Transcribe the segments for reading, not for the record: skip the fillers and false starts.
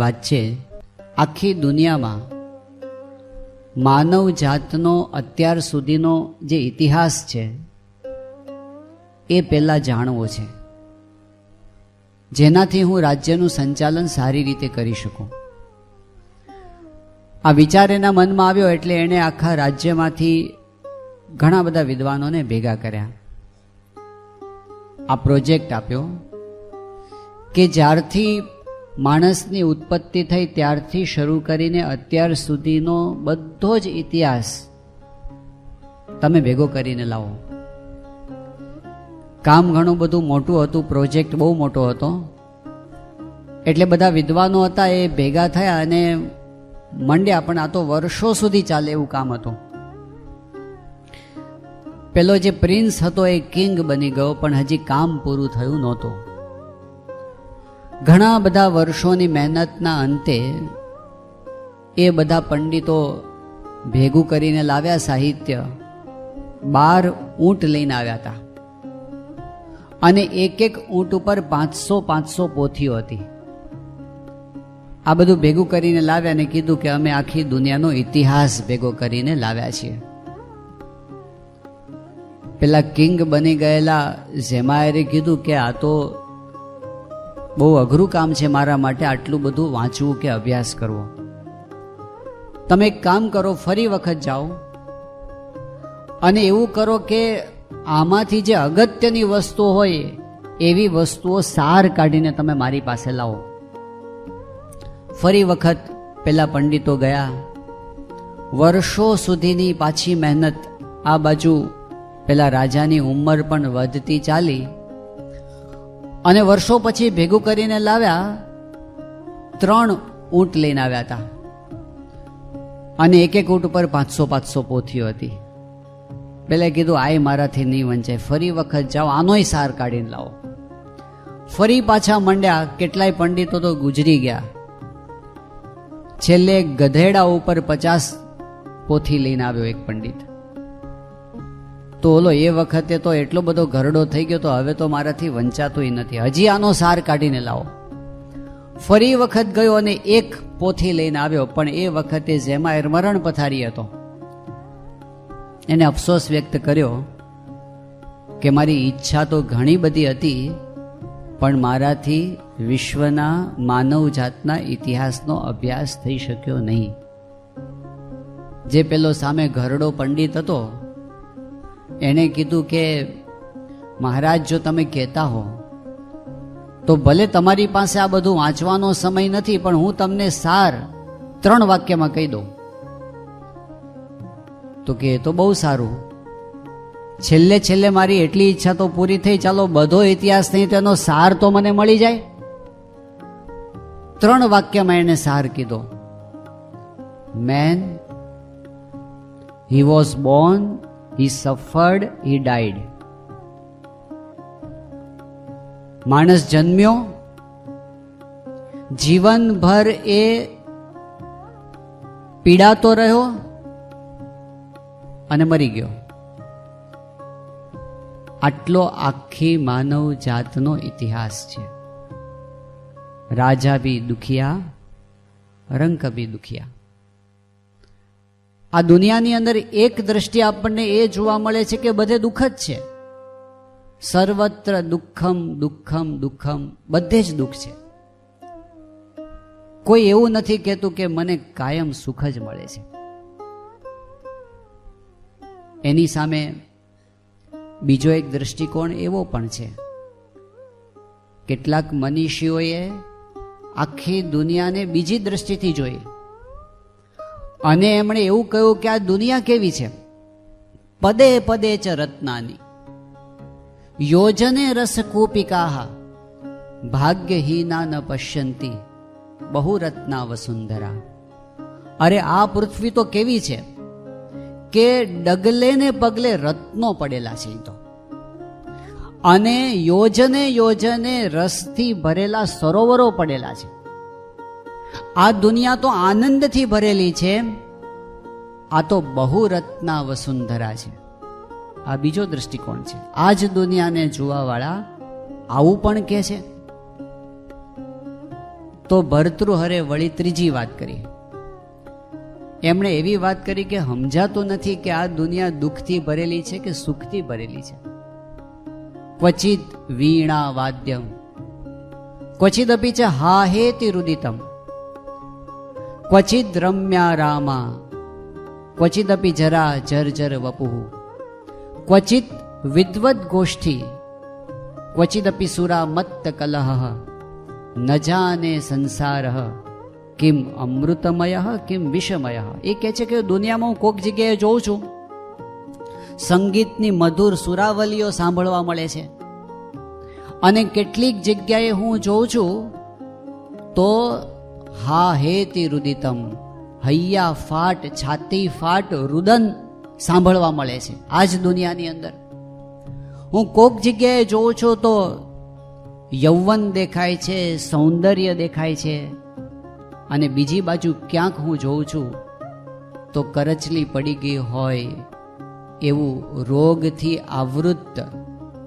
વાત છે. આખી દુનિયામાં માનવ જાતનો અત્યાર સુધીનો જે ઇતિહાસ છે એ પહેલાં જાણવો છે, જેનાથી હું રાજ્યનું સંચાલન સારી રીતે કરી શકું. આ વિચાર એના મનમાં આવ્યો એટલે એણે આખા રાજ્યમાંથી ઘણા બધા વિદ્વાનોને ભેગા કર્યા. આ પ્રોજેક્ટ આપ્યો કે જ્યારથી માણસની ઉત્પત્તિ થઈ ત્યારથી શરૂ કરીને અત્યાર સુધીનો બધો જ ઇતિહાસ તમે ભેગો કરીને લાવો. કામ ઘણું બધું મોટું હતું, પ્રોજેક્ટ બહુ મોટો હતો, એટલે બધા વિદ્વાનો હતા એ ભેગા થયા અને મંડ્યા. પણ આ તો વર્ષો સુધી ચાલે એવું કામ હતું. પેલો જે પ્રિન્સ હતો એ કિંગ બની ગયો, પણ હજી કામ પૂરું થયું નહોતું. ઘણા બધા વર્ષોની મહેનતના અંતે એ બધા પંડિતો ભેગું કરીને લાવ્યા સાહિત્ય. 12 ઊંટ લઈને આવ્યા હતા અને એક એક ઊંટ ઉપર 500 પોથીઓ હતી. આ બધું ભેગું કરીને લાવ્યા અને કીધું કે અમે આખી દુનિયાનો ઇતિહાસ ભેગો કરીને લાવ્યા છીએ. પેલા કિંગ બની ગયેલા ઝેમાયરે કીધું કે આ તો બહુ અઘરું કામ છે મારા માટે, આટલું બધું વાંચવું કે અભ્યાસ કરવો. તમે એક કામ કરો, ફરી વખત જાઓ અને એવું કરો કે આમાંથી જે અગત્યની વસ્તુ હોય એવી વસ્તુઓ સાર કાઢીને તમે મારી પાસે લાવો. ફરી વખત પેલા પંડિતો ગયા. વર્ષો સુધીની પાછી મહેનત. આ બાજુ પેલા રાજાની ઉંમર પણ વધતી ચાલી અને વર્ષો પછી ભેગું કરીને લાવ્યા. 3 ઊંટ લઈને આવ્યા હતા અને એક એક ઊંટ ઉપર 500 પોથીઓ હતી. પેલા કીધું આય મારાથી નહીં વંચાય, ફરી વખત જાઓ, આનોય સાર કાઢીને લાવો. ફરી પાછા મંડ્યા. કેટલાય પંડિતો તો ગુજરી ગયા. છેલ્લે ગધેડા ઉપર 50 પોથી લઈને આવ્યો એક પંડિત. તો ઓલો એ વખતે તો એટલો બધો ઘરડો થઈ ગયો, તો હવે તો મારાથી વંચાતું નથી, હજી આનો સાર કાઢીને લાવો. ફરી વખત ગયો અને એક પોથી લઈને આવ્યો, પણ એ વખતે ઝેમાયર મરણ પથારી હતો. એને અફસોસ વ્યક્ત કર્યો કે મારી ઈચ્છા તો ઘણી બધી હતી, પણ મારાથી વિશ્વના માનવ જાતના ઇતિહાસનો અભ્યાસ થઈ શક્યો નહીં. જે પેલો સામે ઘરડો પંડિત હતો એણે કીધું કે મહારાજ, જો તમે કહેતા હો તો ભલે તમારી પાસે આ બધું વાંચવાનો સમય નથી, પણ હું તમને સાર 3 વાક્યમાં કહી દઉં. તો કે એ તો બહુ સારું, છેલ્લે મારી એટલી ઈચ્છા તો પૂરી થઈ, ચાલો બધો ઇતિહાસ નહીં તેનો સાર તો મને મળી જાય. 3 વાક્યમાં એને સાર કીધો. Man, he was born, he suffered, he died. માણસ જન્મ્યો, જીવનભર એ પીડાતો રહ્યો અને મરી ગયો. આટલો આખી માનવ જાતનો ઇતિહાસ છે. રાજા ભી દુખિયા, રંક ભી દુખિયા. આ દુનિયાની અંદર એક દ્રષ્ટિ આપણને એ જોવા મળે છે કે બધે દુઃખ જ છે. સર્વત્ર દુઃખમ દુઃખમ દુઃખમ, બધે જ દુઃખ છે. કોઈ એવું નથી કહેતું કે મને કાયમ સુખ જ મળે છે. એની સામે બીજો એક દ્રષ્ટિકોણ એવો પણ છે. કેટલાક મનીષીઓએ આખી દુનિયાને બીજી દ્રષ્ટિથી જોઈ અને એમણે એવું કહ્યું કે આ દુનિયા કેવી છે. પદે પદે ચ રત્નાની યોજને રસ કૂપિકા ભાગ્યહીના ન પશ્યંતી બહુ રત્ના વસુંધરા. અરે આ પૃથ્વી તો કેવી છે કે ડગલે ને પગલે રત્નો પડેલા છે. તો અને યોજને યોજને રસથી ભરેલા સરોવરો પડેલા છે. આ દુનિયા તો આનંદથી ભરેલી છે. આ તો બહુ રત્ના વસુંધરા છે. આ બીજો દ્રષ્ટિકોણ છે. આ જ દુનિયાને જોવા વાળા આવું પણ કહે છે. તો ભર્તૃહરે વળી ત્રીજી વાત કરી. એમણે એવી વાત કરી કે સમજાતું નથી કે આ દુનિયા દુઃખથી ભરેલી છે કે સુખથી ભરેલી છે. ક્વચિત વીણા વાદ્યમ ક્વચિદપી ચ હાહેતિ રુદિતમ ક્વચિદ રમ્યા રામા ક્વચિદપી જરા જર્જર વપુઃ ક્વચિત વિદ્વદ ગોષ્ઠી ક્વચિદપી સુરા મત્ત કલહ ન જાને સંસાર કિમ અમૃતમય કિમ વિષમય. એ કહે છે કે દુનિયામાં હું કોઈક જગ્યાએ જોઉં છું, સંગીતની મધુર સુરાવલીઓ સાંભળવા મળે છે, અને કેટલીક જગ્યાએ હું જોઉં છું તો હા હેતિ રુદિતમ, હૈયા ફાટ, છાતી ફાટ, રુદન સાંભળવા મળે છે. આ જ દુનિયાની અંદર હું કોઈક જગ્યાએ જોઉં છું તો યૌવન દેખાય છે, સૌંદર્ય દેખાય છે, અને બીજી બાજુ ક્યાંક હું જોઉં છું તો કરચલી પડી ગઈ હોય એવું રોગથી આવૃત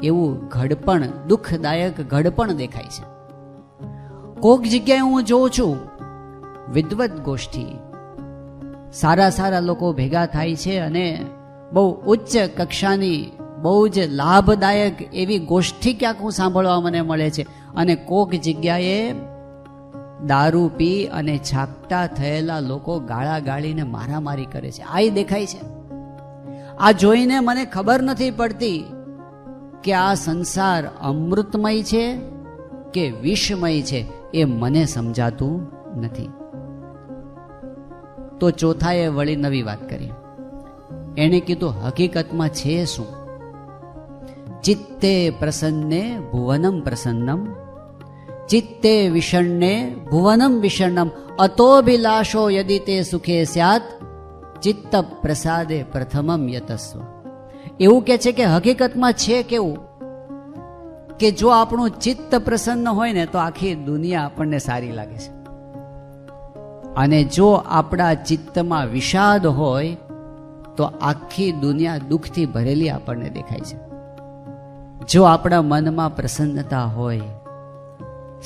એવું ઘડપણ, દુઃખદાયક ઘડપણ દેખાય છે. કોઈક જગ્યાએ હું જોઉં છું વિદ્વત ગોષ્ઠી, સારા સારા લોકો ભેગા થાય છે અને બહુ ઉચ્ચ કક્ષાની બહુ જ લાભદાયક એવી ગોષ્ઠી ક્યાંક હું સાંભળવા મને મળે છે. અને કોઈક જગ્યાએ દારૂ પી અને છાપટા થયેલા લોકો ગાળા ગાળીને મારામારી કરે છે. આ દેખાય છે. આ જોઈને મને ખબર નથી પડતી કે આ સંસાર અમૃતમય છે કે વિષમય છે, એ મને સમજાતું નથી. તો ચોથાએ વળી નવી વાત કરી. એણે કીધું હકીકતમાં છે શું? ચિત્તે પ્રસન્ને ભુવનમ પ્રસન્નમ ચિત્તે વિષણ્ણે ભુવનમ વિષણ્ણમ અતોભિલાષો યદિ તે સુખે સ્યાત ચિત્ત પ્રસાદે પ્રથમમ યતસ્વ. એવું કે છે કે હકીકતમાં છે કેવું કે જો આપણું ચિત્ત પ્રસન્ન હોય ને તો આખી દુનિયા આપણને સારી લાગે છે, અને જો આપણા ચિત્તમાં વિષાદ હોય તો આખી દુનિયા દુઃખથી ભરેલી આપણને દેખાય છે. જો આપણા મનમાં પ્રસન્નતા હોય,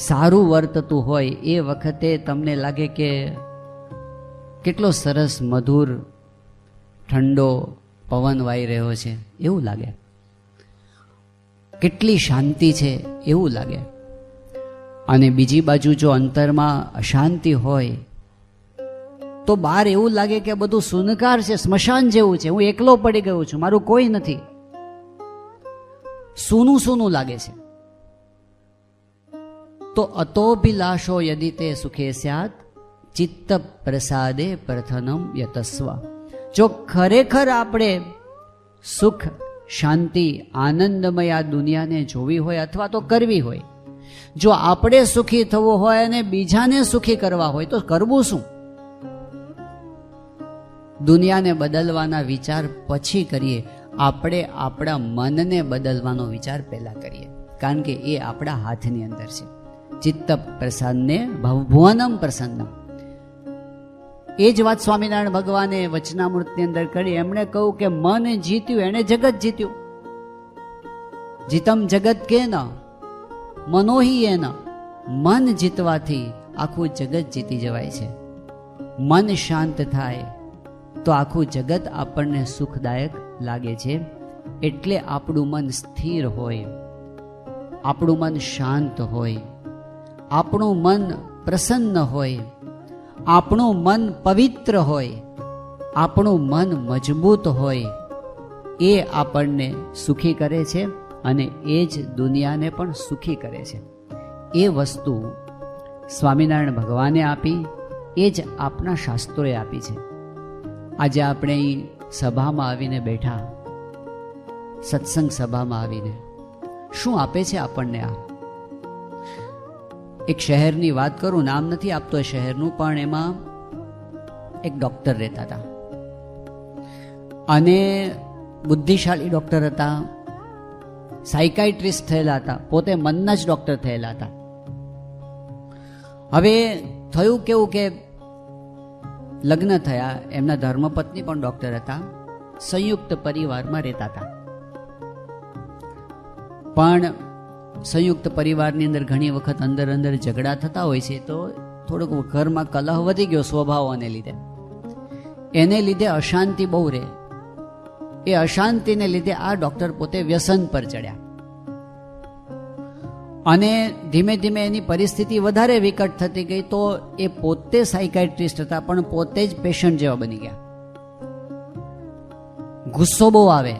સારું વર્તતું હોય, એ વખતે તમને લાગે કે કેટલો સરસ મધુર ઠંડો પવન વાઈ રહ્યો છે એવું લાગે, કેટલી શાંતિ છે એવું લાગે. અને બીજી બાજુ જો અંતરમાં અશાંતિ હોય તો બહાર એવું લાગે કે બધું સુનકાર છે, સ્મશાન જેવું છે, હું એકલો પડી ગયો છું, મારું કોઈ નથી, સૂનું સૂનું લાગે છે. તો અતોભિલાષો યદિ તે સુખે સ્યાત ચિત્ત પ્રસાદે પ્રથમમ યતસ્વ. જો ખરેખર આપણે સુખ, શાંતિ, આનંદમય આ દુનિયાને જોવી હોય અથવા તો કરવી હોય, જો આપણે સુખી થવું હોય અને બીજાને સુખી કરવા હોય તો કરવું શું? દુનિયાને બદલવાના વિચાર પછી કરીએ, આપણે આપણા મનને બદલવાનો વિચાર પહેલા કરીએ, કારણ કે એ આપણા હાથની અંદર છે. ચિત્ત પ્રસન્ને ભુવનમ પ્રસન્નમ. એ જ વાત સ્વામિનારાયણ ભગવાને વચનામૃતની અંદર કરી. એમણે કહ્યું કે મન જીત્યું એણે જગત જીત્યું. જીતમ જગત કે ન મનોહી એ ન. મન જીતવાથી આખું જગત જીતી જવાય છે. મન શાંત થાય તો આખું જગત આપણને સુખદાયક લાગે છે. એટલે આપણું મન સ્થિર હોય, આપણું મન શાંત હોય, આપણું મન પ્રસન્ન હોય, આપણું મન પવિત્ર હોય, આપણું મન મજબૂત હોય, એ આપણને સુખી કરે છે અને એ જ દુનિયાને પણ સુખી કરે છે. એ વસ્તુ સ્વામિનારાયણ ભગવાને આપી, એ જ આપણા શાસ્ત્રોએ આપી છે. આજે આપણે અહીં સભામાં આવીને બેઠા, સત્સંગ સભામાં આવીને શું આપે છે આપણને? આ એક શહેરની વાત કરું, નામ નથી આપતો એ શહેરનું, પણ એમાં એક ડૉક્ટર રહેતા હતા અને બુદ્ધિશાળી ડૉક્ટર હતા, સાયકાઇટ્રિસ્ટ થયેલા હતા, પોતે મનના જ ડૉક્ટર થયેલા હતા. હવે થયું કેવું કે લગ્ન થયા, એમના ધર્મપત્ની પણ ડૉક્ટર હતા, સંયુક્ત પરિવારમાં રહેતા હતા. પણ સંયુક્ત પરિવારની અંદર ઘણી વખત અંદર અંદર ઝઘડા થતા હોય છે, તો થોડુંક ઘરમાં કલહ વધી ગયો સ્વભાવોને લીધે, એને લીધે અશાંતિ બહુ રહે. એ અશાંતિને લીધે આ ડૉક્ટર પોતે વ્યસન પર ચડ્યા અને ધીમે ધીમે એની પરિસ્થિતિ વધારે વિકટ થતી ગઈ. તો એ પોતે સાયકાઇટ્રિસ્ટ હતા પણ પોતે જ પેશન્ટ જેવા બની ગયા. ગુસ્સો બહુ આવે,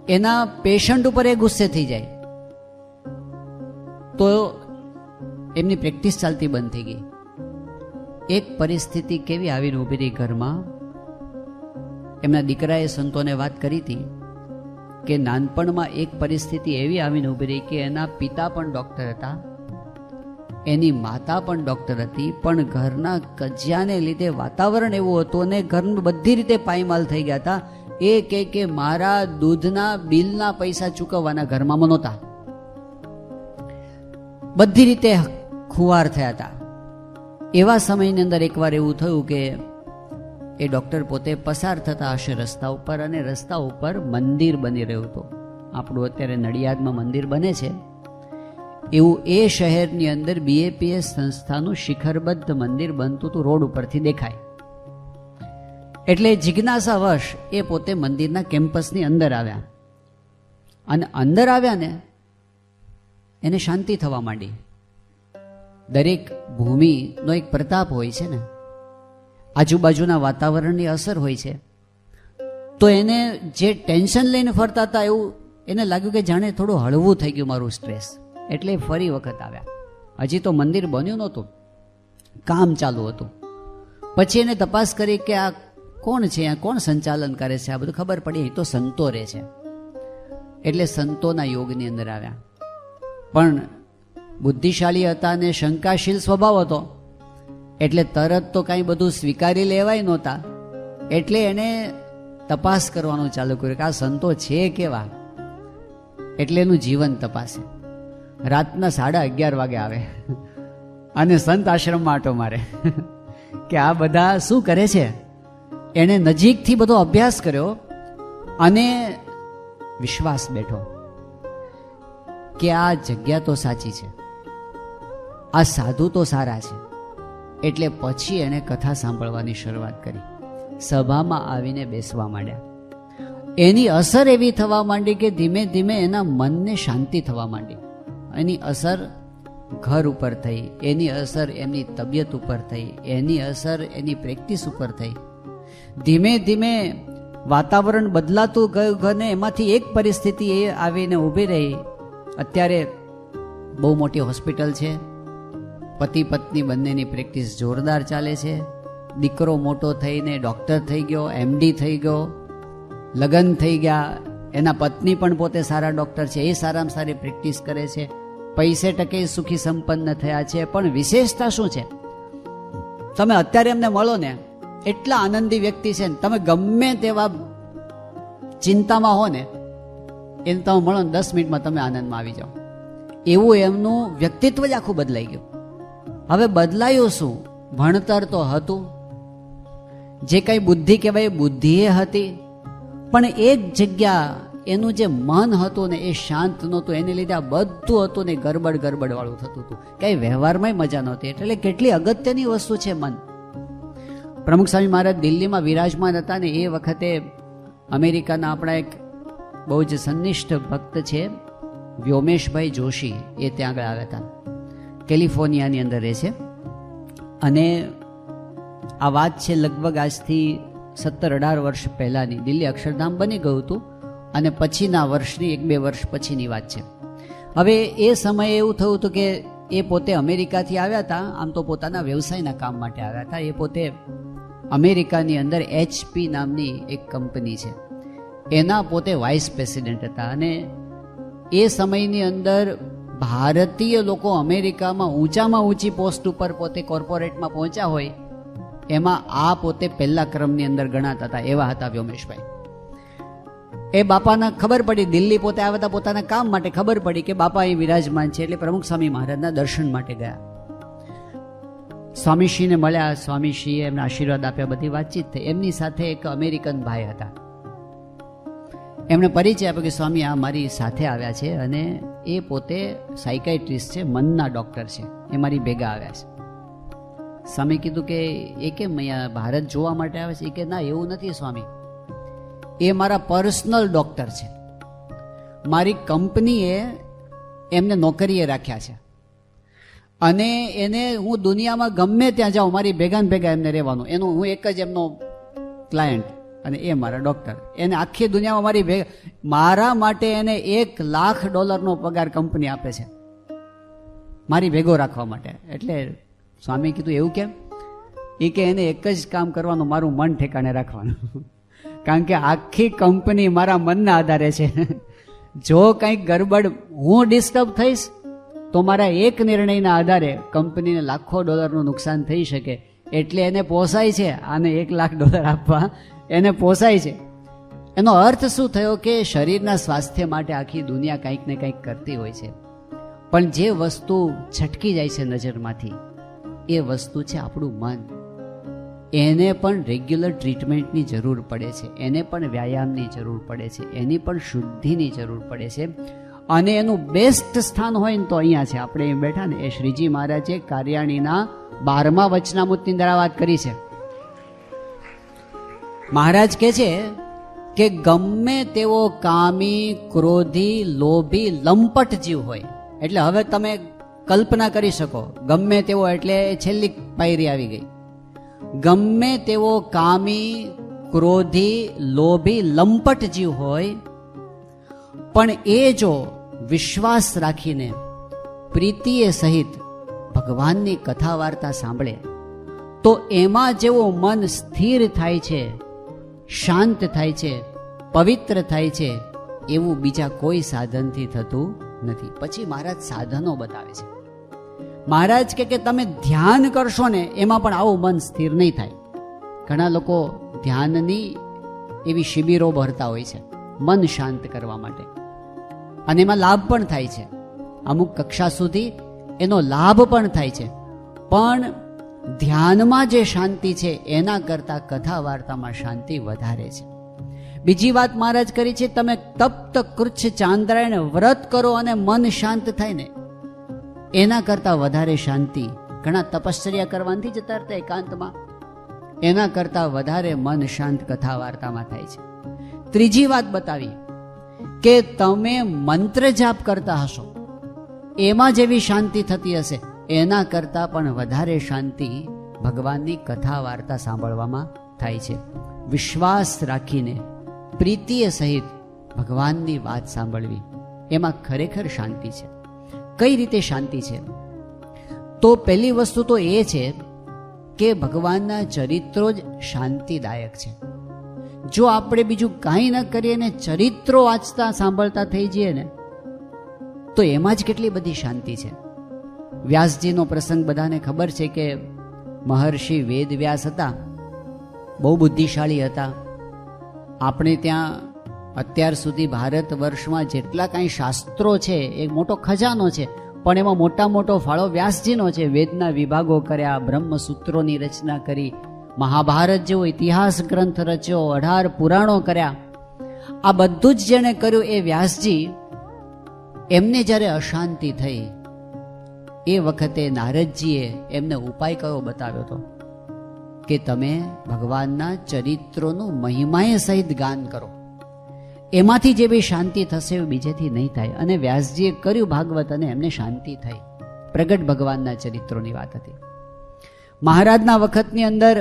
એના પેશન્ટ ઉપર એ ગુસ્સે થઈ જાય, તો એમની પ્રેક્ટિસ ચાલતી બંધ થઈ ગઈ. એક પરિસ્થિતિ કેવી આવીને ઊભી રહી ઘરમાં. એમના દીકરાએ સંતોને વાત કરી હતી કે નાનપણમાં એક પરિસ્થિતિ એવી આવીને ઊભી રહી કે એના પિતા પણ ડૉક્ટર હતા, એની માતા પણ ડૉક્ટર હતી, પણ ઘરના કજિયાને લીધે વાતાવરણ એવું હતું અને ઘરમાં બધી રીતે પાયમાલ થઈ ગયા હતા. એ કે મારા દૂધના બિલના પૈસા ચૂકવવાના ઘરમાં નહોતા, બધી રીતે ખુવાર થયા હતા. એવા સમયની અંદર એકવાર એવું થયું કે એ ડૉક્ટર પોતે પસાર થતા હશે રસ્તા ઉપર અને રસ્તા ઉપર મંદિર બની રહ્યું હતું. આપણું અત્યારે નડિયાદમાં મંદિર બને છે એવું એ શહેરની અંદર BAPS સંસ્થાનું શિખરબદ્ધ મંદિર બનતું હતું, રોડ ઉપરથી દેખાય. એટલે જિજ્ઞાસાવશ એ પોતે મંદિરના કેમ્પસની અંદર આવ્યા અને અંદર આવ્યા ને એને શાંતિ થવા માંડી. દરેક ભૂમિનો એક પ્રતાપ હોય છે ને, આજુબાજુના વાતાવરણની અસર હોય છે. તો એને જે ટેન્શન લઈને ફરતા હતા એવું એને લાગ્યું કે જાણે થોડું હળવું થઈ ગયું મારું સ્ટ્રેસ. એટલે ફરી વખત આવ્યા. હજી તો મંદિર બન્યું નહોતું, કામ ચાલુ હતું. પછી એને તપાસ કરી કે આ કોણ છે, આ કોણ સંચાલન કરે છે, આ બધું ખબર પડી તો સંતો રહે છે. એટલે સંતોના યોગની અંદર આવ્યા. પણ બુદ્ધિશાળી હતા અને શંકાશીલ સ્વભાવ હતો એટલે તરત તો કાંઈ બધું સ્વીકારી લેવાય નહોતા. એટલે એને તપાસ કરવાનું ચાલુ કર્યું કે આ સંતો છે કેવા. એટલે એનું જીવન તપાસે. રાતના 11:30 વાગે આવે અને સંત આશ્રમમાં આંટો મારે કે આ બધા શું કરે છે. એણે નજીકથી બધો અભ્યાસ કર્યો અને વિશ્વાસ બેઠો કે આ જગ્યા તો સાચી છે, આ સાધુ તો સારા છે. એટલે પછી એણે કથા સાંભળવાની શરૂઆત કરી. સભામાં આવીને બેસવા માંડ્યા. એની અસર એવી થવા માંડી કે ધીમે ધીમે એના મનને શાંતિ થવા માંડી. એની અસર ઘર ઉપર થઈ, એની અસર એમની તબિયત ઉપર થઈ, એની અસર એની પ્રેક્ટિસ ઉપર થઈ. ધીમે ધીમે વાતાવરણ બદલાતું ગયું અને એમાંથી એક પરિસ્થિતિ એ આવીને ઊભી રહી. અત્યારે બહુ મોટી હોસ્પિટલ છે, પતિ પત્ની બંનેની પ્રેક્ટિસ જોરદાર ચાલે છે. દીકરો મોટો થઈને ડૉક્ટર થઈ ગયો, MD થઈ ગયો, લગ્ન થઈ ગયા. એના પત્ની પણ પોતે સારા ડૉક્ટર છે, એ સારામાં સારી પ્રેક્ટિસ કરે છે. પૈસે ટકે સુખી સંપન્ન થયા છે. પણ વિશેષતા શું છે, તમે અત્યારે એમને મળો ને એટલા આનંદી વ્યક્તિ છે ને, તમે ગમે તેવા ચિંતામાં હો ને એને તમે મળો ને 10 મિનિટમાં તમે આનંદમાં આવી જાઓ. એવું એમનું વ્યક્તિત્વ જ આખું બદલાઈ ગયું. હવે બદલાયું શું? ભણતર તો હતું, જે કંઈ બુદ્ધિ કહેવાય એ બુદ્ધિએ હતી, પણ એક જગ્યા એનું જે મન હતું ને એ શાંત નહોતું. એને લીધે આ બધું હતું ને ગરબડ વાળું થતું હતું. કંઈ વ્યવહારમાં મજા નહોતી. એટલે કેટલી અગત્યની વસ્તુ છે મન. પ્રમુખ સ્વામી મહારાજ દિલ્હીમાં વિરાજમાન હતા ને એ વખતે અમેરિકાના આપણા એક બહુ જ સન્નિષ્ઠ ભક્ત છે વ્યોમેશભાઈ જોશી, એ ત્યાં આગળ આવ્યા હતા. કેલિફોર્નિયાની અંદર રહે છે. અને આ વાત છે લગભગ આજથી 17-18 વર્ષ પહેલાંની. દિલ્હી અક્ષરધામ બની ગયું હતું અને પછીના વર્ષની 1-2 વર્ષ પછીની વાત છે. હવે એ સમયે એવું થયું હતું કે એ પોતે અમેરિકાથી આવ્યા હતા. આમ તો પોતાના વ્યવસાયના કામ માટે આવ્યા હતા. એ પોતે અમેરિકાની અંદર HP નામની એક કંપની છે એના પોતે વાઇસ પ્રેસિડેન્ટ હતા. અને એ સમયની અંદર ભારતીય લોકો અમેરિકામાં ઊંચામાં ઊંચી પોસ્ટ ઉપર પોતે કોર્પોરેટમાં પહોંચ્યા હોય એમાં આ પોતે પહેલા ક્રમની અંદર ગણાતા હતા. એવા હતા વ્યોમેશભાઈ. એ બાપાને ખબર પડી, દિલ્હી પોતે આવ્યા હતા પોતાના કામ માટે, ખબર પડી કે બાપા અહીં વિરાજમાન છે. એટલે પ્રમુખ સ્વામી મહારાજના દર્શન માટે ગયા. સ્વામીશ્રીને મળ્યા, સ્વામીશ્રીએ એમને આશીર્વાદ આપ્યા, બધી વાતચીત થઈ. એમની સાથે એક અમેરિકન ભાઈ હતા. એમણે પરિચય આપ્યો કે સ્વામી આ મારી સાથે આવ્યા છે અને એ પોતે સાયકાઇટ્રિસ્ટ છે, મનના ડૉક્ટર છે, એ મારી ભેગા આવ્યા છે. સ્વામી કીધું કે એ કેમ અહીંયા ભારત જોવા માટે આવે છે? એ કે ના, એવું નથી સ્વામી, એ મારા પર્સનલ ડૉક્ટર છે. મારી કંપનીએ એમને નોકરીએ રાખ્યા છે અને એને હું દુનિયામાં ગમે ત્યાં જાઉં મારી ભેગા ને ભેગા એમને રહેવાનું. એનું હું એક જ એમનો ક્લાયન્ટ અને એ મારા ડૉક્ટર. એને આખી દુનિયામાં મારી ભેગા, મારા માટે એને $1,00,000 પગાર કંપની આપે છે મારી ભેગો રાખવા માટે. એટલે સ્વામી કીધું એવું કેમ? એ કે એને એક જ કામ કરવાનું, મારું મન ઠેકાણે રાખવાનું. કારણ કે આખી કંપની મારા મનના આધારે છે. જો કંઈક ગરબડ હું ડિસ્ટર્બ થઈશ તો મારા એક નિર્ણયના આધારે કંપનીને $1,00,000 નુકસાન થઈ શકે. એટલે એને પોસાય છે આને $1,00,000 આપવા, એને પોસાય છે. એનો અર્થ શું થયો કે શરીરના સ્વાસ્થ્ય માટે આખી દુનિયા કંઈક ને કંઈક કરતી હોય છે, પણ જે વસ્તુ છટકી જાય છે નજરમાંથી એ વસ્તુ છે આપણું મન. એને પણ રેગ્યુલર ટ્રીટમેન્ટની જરૂર પડે છે, એને પણ વ્યાયામની જરૂર પડે છે, એની પણ શુદ્ધિની જરૂર પડે છે. અને એનું બેસ્ટ સ્થાન હોય ને તો અહીંયા છે. આપણે એમ બેઠા ને એ શ્રીજી મહારાજે કાર્યાણીના 12મા વચનામૃતની અંદર વાત કરી છે. મહારાજ કહે છે કે ગમે તેવો કામી, ક્રોધી, લોભી, લંપટ જીવ હોય, એટલે હવે તમે કલ્પના કરી શકો, ગમે તેવો એટલે છેલ્લી પાયરી આવી ગઈ. ગમે તેવો કામી, ક્રોધી, લોભી, લંપટ જીવ હોય, પણ એ જો વિશ્વાસ રાખીને પ્રીતિએ સહિત ભગવાનની કથા વાર્તા સાંભળે તો એમાં જેવો મન સ્થિર થાય છે, શાંત થાય છે, પવિત્ર થાય છે, એવું બીજા કોઈ સાધનથી થતું નથી. પછી મહારાજ સાધનો બતાવે છે. મહારાજ કે તમે ધ્યાન કરશો ને એમાં પણ આવું મન સ્થિર નહીં થાય. ઘણા લોકો ધ્યાનની એવી શિબિરો ભરતા હોય છે મન શાંત કરવા માટે, અને એમાં લાભ પણ થાય છે. અમુક કક્ષા સુધી એનો લાભ પણ થાય છે, પણ ધ્યાનમાં જે શાંતિ છે એના કરતાં કથા વાર્તામાં શાંતિ વધારે છે. બીજી વાત મહારાજ કરી છે, તમે તપ્ત કૃચ્છ ચાંદ્રાયણ વ્રત કરો અને મન શાંત થાય ને એના કરતાં વધારે શાંતિ ઘણા તપશ્ચર્યા કરવાથી જતા રહેતા એકાંતમાં, એના કરતાં વધારે મન શાંત કથા વાર્તામાં થાય છે. ત્રીજી વાત બતાવી કે તમે મંત્ર જાપ કરતા હશો એમાં જેવી શાંતિ થતી હશે એના કરતાં પણ વધારે શાંતિ ભગવાનની કથા વાર્તા સાંભળવામાં થાય છે. વિશ્વાસ રાખીને પ્રીતિએ સહિત ભગવાનની વાત સાંભળવી એમાં ખરેખર શાંતિ છે. કઈ રીતે શાંતિ છે? તો પહેલી વસ્તુ તો એ છે કે ભગવાનના ચરિત્રો જ શાંતિદાયક છે. જો આપણે બીજું કાંઈ ન કરીએ ને ચરિત્રો વાંચતા સાંભળતા થઈ જઈએ ને તો એમાં જ કેટલી બધી શાંતિ છે. વ્યાસજીનો પ્રસંગ બધાને ખબર છે કે મહર્ષિ વેદવ્યાસ હતા, બહુ બુદ્ધિશાળી હતા. આપણે ત્યાં અત્યાર સુધી ભારત વર્ષમાં જેટલા કાંઈ શાસ્ત્રો છે એક મોટો ખજાનો છે, પણ એમાં મોટો ફાળો વ્યાસજીનો છે. વેદના વિભાગો કર્યા, બ્રહ્મસૂત્રોની રચના કરી, મહાભારત જેવો ઇતિહાસ ગ્રંથ રચ્યો, 18 પુરાણો કર્યા. આ બધું જ જેણે કર્યું એ વ્યાસજી. એમને જ્યારે અશાંતિ થઈ એ વખતે નારદજીએ એમને ઉપાય કયો બતાવ્યો હતો કે તમે ભગવાનના ચરિત્રોનું મહિમાએ સહિત ગાન કરો, એમાંથી જે બી શાંતિ થશે એ બીજેથી નહીં થાય. અને વ્યાસજીએ કર્યું ભાગવત અને એમને શાંતિ થઈ. પ્રગટ ભગવાનના ચરિત્રોની વાત હતી. મહારાજના વખતની અંદર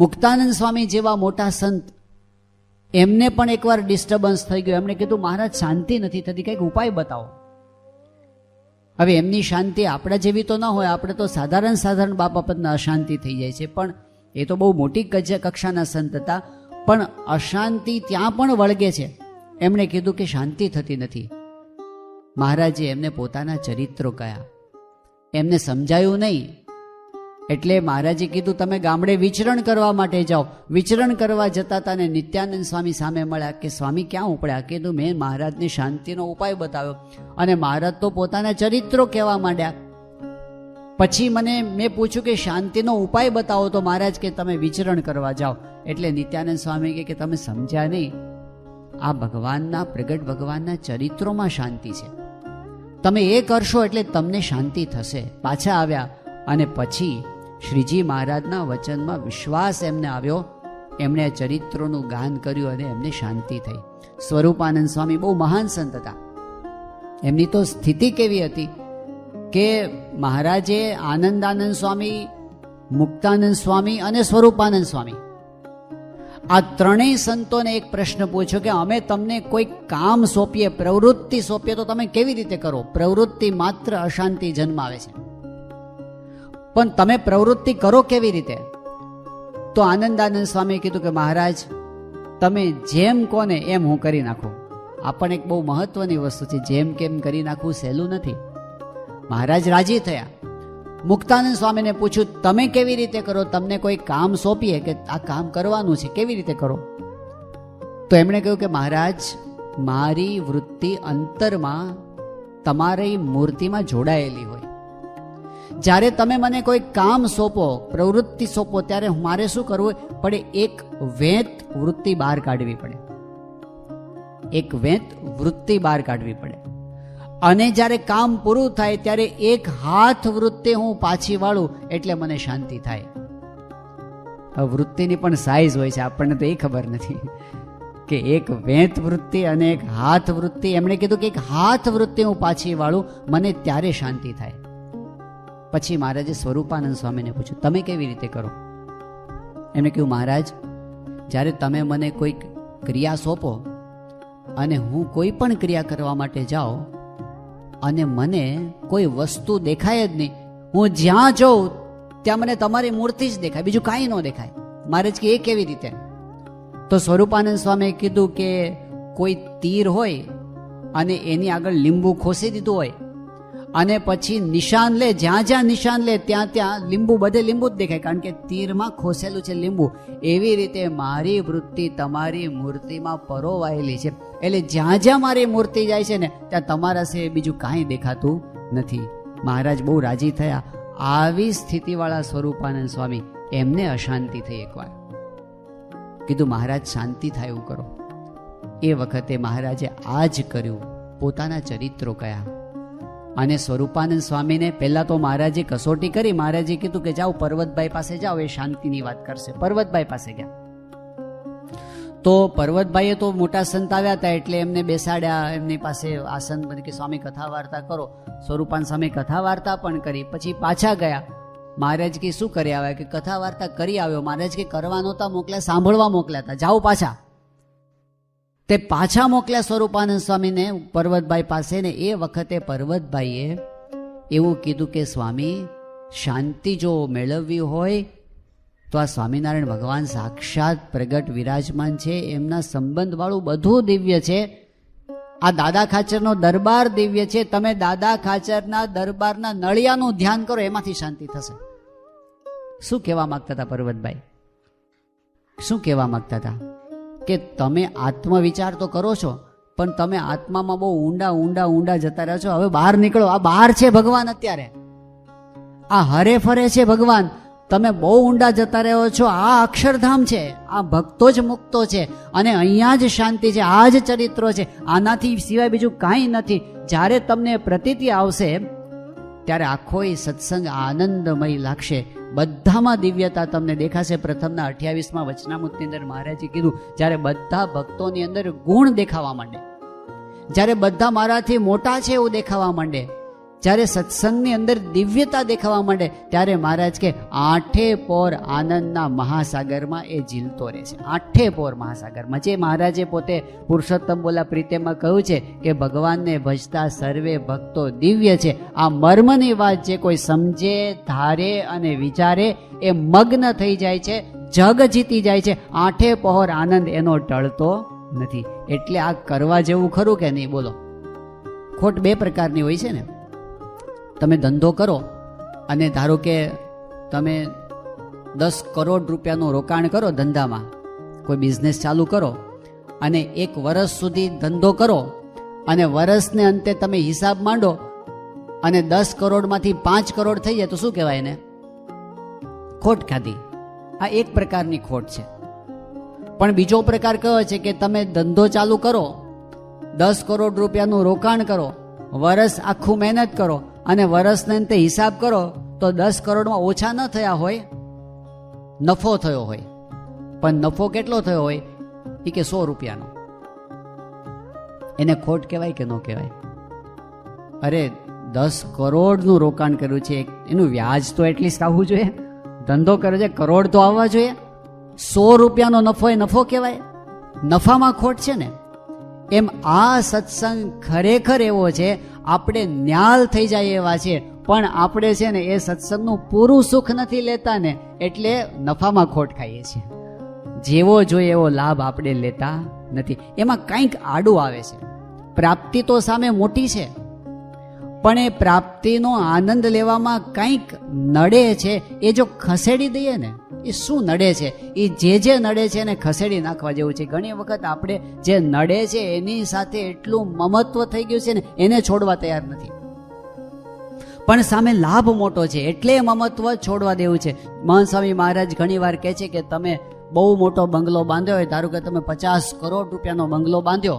મુક્તાનંદ સ્વામી જેવા મોટા સંત, એમને પણ એકવાર ડિસ્ટર્બન્સ થઈ ગયું. એમણે કીધું મહારાજ શાંતિ નથી થતી, કંઈક ઉપાય બતાવો. હવે એમની શાંતિ આપણા જેવી તો ન હોય, આપણે તો સાધારણ બાબતના અશાંતિ થઈ જાય છે, પણ એ તો બહુ મોટી કક્ષાના સંત હતા. પણ અશાંતિ ત્યાં પણ વળગે છે. એમણે કીધું કે શાંતિ થતી નથી. મહારાજે એમને પોતાના ચરિત્રો કયા, એમને સમજાયું નહીં. એટલે મહારાજે કીધું તમે ગામડે વિચરણ કરવા માટે જાઓ. વિચરણ કરવા જતા હતા ને નિત્યાનંદ સ્વામી સામે મળ્યા કે સ્વામી ક્યાં ઉપડ્યા? કીધું મેં મહારાજને શાંતિનો ઉપાય બતાવ્યો અને મહારાજ તો પોતાના ચરિત્રો કહેવા માંડ્યા. પછી મેં પૂછ્યું કે શાંતિનો ઉપાય બતાવો, તો મહારાજ કે તમે વિચરણ કરવા જાઓ. એટલે નિત્યાનંદ સ્વામી કે તમે સમજ્યા નહીં, આ ભગવાનના પ્રગટ ભગવાનના ચરિત્રોમાં શાંતિ છે. તમે એ કરશો એટલે તમને શાંતિ થશે. પાછા આવ્યા અને પછી શ્રીજી મહારાજના વચનમાં વિશ્વાસ એમને આવ્યો, એમણે આ ચરિત્રોનું ગાન કર્યું અને એમને શાંતિ થઈ. સ્વરૂપાનંદ સ્વામી બહુ મહાન સંત હતા. એમની તો સ્થિતિ કેવી હતી કે મહારાજે આનંદાનંદ સ્વામી, મુક્તાનંદ સ્વામી અને સ્વરૂપાનંદ સ્વામી આ ત્રણેય સંતોને એક પ્રશ્ન પૂછ્યો કે અમે તમને કોઈ કામ સોંપીએ, પ્રવૃત્તિ સોંપીએ તો તમે કેવી રીતે કરો? પ્રવૃત્તિ માત્ર અશાંતિ જન્માવે છે, પણ તમે પ્રવૃત્તિ કરો કેવી રીતે? તો આનંદાનંદ સ્વામીએ કીધું કે મહારાજ તમે જેમ કહો ને એમ હું કરી નાખું. આ પણ એક બહુ મહત્વની વસ્તુ છે, જેમ કેમ કરી નાખવું સહેલું નથી. મહારાજ રાજી થયા. મુક્તાનંદ સ્વામીને પૂછ્યું તમે કેવી રીતે કરો? તમને કોઈ કામ સોંપીએ કે આ કામ કરવાનું છે, કેવી રીતે કરો? તો એમણે કહ્યું કે મહારાજ મારી વૃત્તિ અંતરમાં તમારી મૂર્તિમાં જોડાયેલી હોય. જ્યારે તમે મને કોઈ કામ સોંપો, પ્રવૃત્તિ સોંપો, ત્યારે મારે શું કરવું પડે? એક વેત વૃત્તિ બહાર કાઢવી પડે. એક વેત વૃત્તિ બહાર કાઢવી પડે. અને જ્યારે કામ પૂરું થાય ત્યારે એક હાથ વૃત્તિ હું પાછી વાળું એટલે મને શાંતિ થાય. હવે વૃત્તિની પણ સાઈઝ હોય છે, આપણને તો એ ખબર નથી કે એક વેત વૃત્તિ અને એક હાથ વૃત્તિ. એમણે કીધું કે એક હાથ વૃત્તિ હું પાછી વાળું મને ત્યારે શાંતિ થાય. પછી મહારાજે સ્વરૂપાનંદ સ્વામીને પૂછ્યું તમે કેવી રીતે કરો? એમણે કહ્યું મહારાજ જ્યારે તમે મને કોઈ ક્રિયા સોંપો અને હું કોઈ પણ ક્રિયા કરવા માટે જાઉં અને મને કોઈ વસ્તુ દેખાય જ નહીં, હું જ્યાં જાઉં ત્યાં મને તમારી મૂર્તિ જ દેખાય, બીજું કાંઈ ન દેખાય. મહારાજ કે એ કેવી રીતે? તો સ્વરૂપાનંદ સ્વામીએ કીધું કે કોઈ તીર હોય અને એની આગળ લીંબુ ખોસી દીધું હોય અને પછી નિશાન લે, જ્યાં જ્યાં નિશાન લે ત્યાં ત્યાં લીંબુ, બધે લીંબુ જ દેખાય, કારણ કે તીરમાં ખોસેલું છે લીંબુ. એવી રીતે મારી વૃત્તિ તમારી મૂર્તિમાં પરોવાયેલી છે, એટલે જ્યાં જ્યાં મારી મૂર્તિ જાય છે ને ત્યાં તમારા સિવાય બીજું કાંઈ દેખાતું નથી. મહારાજ બહુ રાજી થયા. આવી સ્થિતિવાળા સ્વરૂપાનંદ સ્વામી, એમને અશાંતિ થઈ. એકવાર કીધું મહારાજ શાંતિ થાય એવું કરો. એ વખતે મહારાજે આ જ કર્યું, પોતાના ચરિત્રો કયા. અને સ્વરૂપાનંદ સ્વામીને પહેલાં તો મહારાજે કસોટી કરી. મહારાજે કીધું કે જાઓ પર્વતભાઈ પાસે જાઓ, એ શાંતિની વાત કરશે. પર્વતભાઈ પાસે ગયા તો પર્વતભાઈએ તો મોટા સંત આવ્યા હતા એટલે એમને બેસાડ્યા, એમની પાસે આસન બની કે સ્વામી કથા વાર્તા કરો. સ્વરૂપાનંદ સ્વામી કથા વાર્તા પણ કરી. પછી પાછા ગયા. મહારાજ કે શું કરી આવ્યા? કે કથા વાર્તા કરી આવ્યો. મહારાજ કે કરવા નહોતા મોકલ્યા, સાંભળવા મોકલ્યા હતા, જાઓ પાછા. તે પાછા મોકલ્યા સ્વરૂપાનંદ સ્વામીને પર્વતભાઈ પાસે. ને એ વખતે પર્વતભાઈએ એવું કીધું કે સ્વામી શાંતિ જો મેળવવી હોય તો આ સ્વામિનારાયણ ભગવાન સાક્ષાત પ્રગટ વિરાજમાન છે, એમના સંબંધવાળું બધું દિવ્ય છે. આ દાદા ખાચરનો દરબાર દિવ્ય છે. તમે દાદા ખાચરના દરબારના નળિયાનું ધ્યાન કરો, એમાંથી શાંતિ થશે. શું કહેવા માંગતા હતા પર્વતભાઈ? શું કહેવા માંગતા હતા? કે તમે આત્મવિચાર તો કરો છો પણ તમે આત્મામાં બહુ ઊંડા ઊંડા ઊંડા જતા રહ્યો છો. હવે બહાર નીકળો. આ બહાર છે ભગવાન, અત્યારે આ હરે ફરે છે ભગવાન. તમે બહુ ઊંડા જતા રહ્યો છો. આ અક્ષરધામ છે, આ ભક્તો જ મુક્તો છે અને અહીંયા જ શાંતિ છે, આ જ ચરિત્રો છે, આનાથી સિવાય બીજું કાંઈ નથી. જ્યારે તમને પ્રતીતિ આવશે ત્યારે આખો એ સત્સંગ આનંદમય લાગશે. બધામાં દિવ્યતા તમને દેખાશે. પ્રથમના 28માં વચનામૃતની અંદર મહારાજે કીધું જ્યારે બધા ભક્તોની અંદર ગુણ દેખાવા માંડે, જ્યારે બધા મારાથી મોટા છે એવું દેખાવા માંડે, જ્યારે સત્સંગની અંદર દિવ્યતા દેખાવા માંડે, ત્યારે મહારાજ કે આઠે પોર આનંદના મહાસાગરમાં એ ઝીલતો રહે છે. આઠે પોર મહાસાગરમાં, જે મહારાજે પોતે પુરુષોત્તમ બોલા પ્રીતેમાં કહ્યું છે કે ભગવાનને ભજતા સર્વે ભક્તો દિવ્ય છે. આ મર્મની વાત જે કોઈ સમજે, ધારે અને વિચારે એ મગ્ન થઈ જાય છે, જગ જીતી જાય છે. આઠે પહોર આનંદ એનો ટળતો નથી. એટલે આ કરવા જેવું ખરું કે નહીં? બોલો. ખોટ બે પ્રકારની હોય છે ને. તમે ધંધો કરો અને ધારો કે તમે 10 કરોડ રૂપિયાનું રોકાણ કરો ધંધામાં, કોઈ બિઝનેસ ચાલુ કરો અને 1 વર્ષ સુધી ધંધો કરો અને વર્ષને અંતે તમે હિસાબ માંડો અને 10 કરોડમાંથી 5 કરોડ થઈ જાય તો શું કહેવાય એને? ખોટ ખાધી. આ એક પ્રકારની ખોટ છે. પણ બીજો પ્રકાર કયો છે કે તમે ધંધો ચાલુ કરો, 10 કરોડ રૂપિયાનું રોકાણ કરો, વર્ષ આખું મહેનત કરો અને વર્ષને અંતે હિસાબ કરો તો 10 કરોડમાં ઓછા ન થયા હોય, નફો થયો હોય. પણ નફો કેટલો થયો હોય એ કે 100 રૂપિયાનો. એને ખોટ કહેવાય કે ન કહેવાય? અરે 10 કરોડનું રોકાણ કર્યું છે, એનું વ્યાજ તો એટલીસ્ટ આવવું જોઈએ. ધંધો કર્યો છે, કરોડ તો આવવા જોઈએ. 100 રૂપિયાનો નફો એ નફો કહેવાય? નફામાં ખોટ છે ને. એમ આ સત્સંગ ખરેખર એવો છે, આપણે ન્યાલ થઈ જાય એવા છે, પણ આપણે છે ને એ સત્સંગનું પૂરું સુખ નથી લેતા ને, એટલે નફામાં ખોટ ખાઈએ છીએ. જેવો જોઈએ એવો લાભ આપણે લેતા નથી. એમાં કંઈક આડું આવે છે. પ્રાપ્તિ તો સામે મોટી છે, પણ એ પ્રાપ્તિનો આનંદ લેવામાં કંઈક નડે છે. એ જો ખસેડી દઈએ ને, એ શું નડે છે, એ જે નડે છે એને ખસેડી નાખવા જેવું છે. ઘણી વખત આપણે જે નડે છે એની સાથે એટલું મમત્વ થઈ ગયું છે ને, એને છોડવા તૈયાર નથી. પણ સામે લાભ મોટો છે એટલે મમત્વ છોડવા દેવું છે. મહંત સ્વામી મહારાજ ઘણી વાર કહે છે કે તમે બહુ મોટો બંગલો બાંધ્યો હોય, ધારો કે તમે 50 કરોડ રૂપિયાનો બંગલો બાંધ્યો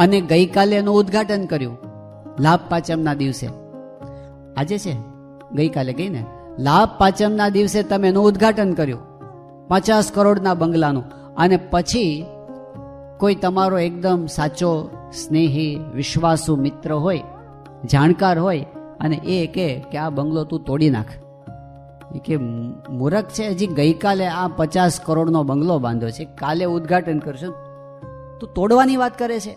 અને ગઈકાલે એનું ઉદ્ઘાટન કર્યું, લાભ પાંચમના દિવસે. આજે છે, ગઈકાલે ગઈ ને, લાભ પાંચમના દિવસે તમે એનું ઉદ્ઘાટન કર્યું 50 કરોડના બંગલાનું, અને પછી કોઈ તમારો એકદમ સાચો સ્નેહી વિશ્વાસુ મિત્ર હોય, જાણકાર હોય, અને એ કે આ બંગલો તું તોડી નાખ. એ કે મૂરખ છે, હજી ગઈકાલે આ 50 કરોડનો બંગલો બાંધ્યો છે, કાલે ઉદ્ઘાટન કરશું, તું તોડવાની વાત કરે છે.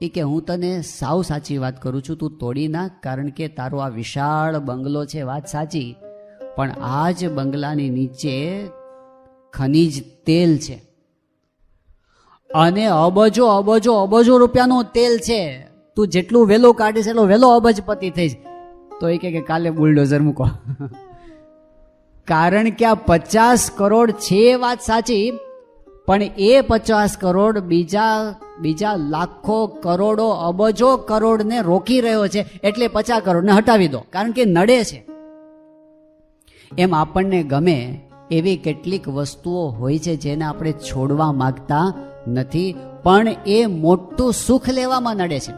એ કે હું તને સાવ સાચી વાત કરું છું, તું તોડી નાખ, કારણ કે તારો આ વિશાળ બંગલો છે, વાત સાચી, પણ આ જ બંગલાની નીચે ખનીજ તેલ છે, અને અબજો અબજો અબજો રૂપિયાનું તેલ છે. તું જેટલું વહેલું કાઢીશ એટલો વહેલો અબજપતિ થઈશ. તો એ કે કાલે બુલડોઝર મૂકો. કારણ કે આ 50 કરોડ છે વાત સાચી, પણ એ 50 કરોડ બીજા લાખો કરોડો અબજો કરોડને રોકી રહ્યો છે, એટલે 50 કરોડને હટાવી દો, કારણ કે નડે છે. એમ આપણને ગમે એવી કેટલીક વસ્તુઓ હોય છે જેને આપણે છોડવા માંગતા નથી, પણ એ મોટું સુખ લેવામાં નડે છે.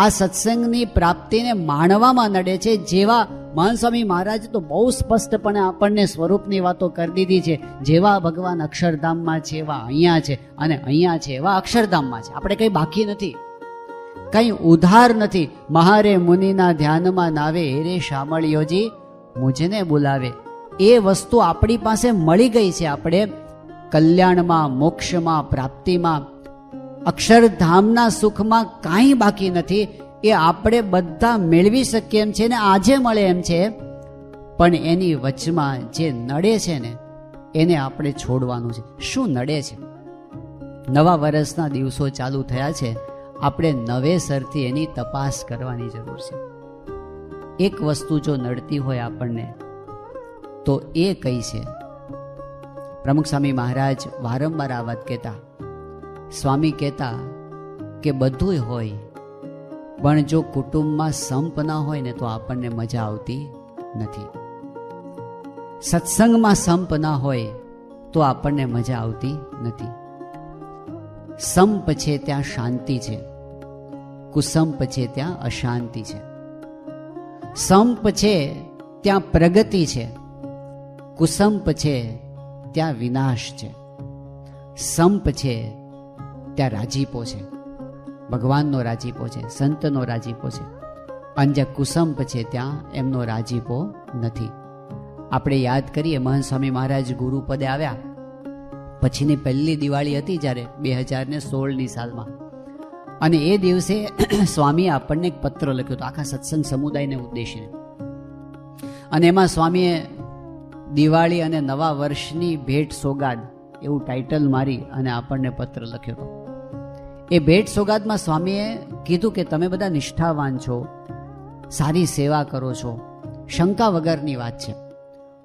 આ સત્સંગની પ્રાપ્તિને માણવામાં નડે છે. જેવા મહંત સ્વામી મહારાજ તો બહુ સ્પષ્ટપણે આપણને સ્વરૂપની વાતો કરી દીધી છે. જેવા ભગવાન અક્ષરધામમાં છે એવા અહીંયા છે, અને અહીંયા છે એવા અક્ષરધામમાં છે. આપણે કંઈ બાકી નથી, કંઈ ઉધાર નથી. મહારે મુનિના ધ્યાનમાં નાવે, હેરે શામળિયોજી મુજને બોલાવે. એ વસ્તુ આપણી પાસે મળી ગઈ છે. આપણે કલ્યાણમાં, મોક્ષમાં, પ્રાપ્તિમાં, અક્ષરધામના સુખમાં કાંઈ બાકી નથી. એ આપણે બધા મેળવી શકીએ એમ છે ને આજે મળે એમ છે, પણ એની વચમાં જે નડે છે ને એને આપણે છોડવાનું છે. શું નડે છે? નવા વર્ષના દિવસો ચાલુ થયા છે, આપણે નવેસરથી એની તપાસ કરવાની જરૂર છે. એક વસ્તુ જો નડતી હોય આપણને તો એ કઈ છે? પ્રમુખ સ્વામી મહારાજ વારંવાર આ વાત કહેતા. સ્વામી કહેતા કે બધું હોય, પણ જો કુટુંબમાં સંપ ના હોય ને તો આપણને મજા આવતી નથી. સત્સંગમાં સંપ ના હોય તો આપણને મજા આવતી નથી. સંપ છે ત્યાં શાંતિ છે, કુસંપ છે ત્યાં અશાંતિ છે. સંપ છે ત્યાં પ્રગતિ છે, કુસંપ છે ત્યાં વિનાશ છે. સંપ છે ત્યાં રાજીપો છે, ભગવાનનો રાજીપો છે, સંતનો રાજીપો છે, અને જ્યાં કુસંપ છે ત્યાં એમનો રાજીપો નથી. આપણે યાદ કરીએ મહંત સ્વામી મહારાજ ગુરુપદે આવ્યા પછીની પહેલી દિવાળી હતી જ્યારે 2016ની સાલમાં, અને એ દિવસે સ્વામીએ આપણને એક પત્ર લખ્યો હતો આખા સત્સંગ સમુદાયને ઉદ્દેશીને, અને એમાં સ્વામીએ દિવાળી અને નવા વર્ષની ભેટ સોગાદ એવું ટાઇટલ મારી અને આપણને પત્ર લખ્યો હતો. એ ભેટ સોગાદમાં સ્વામીએ કીધું કે તમે બધા નિષ્ઠાવાન છો, સારી સેવા કરો છો, શંકા વગરની વાત છે.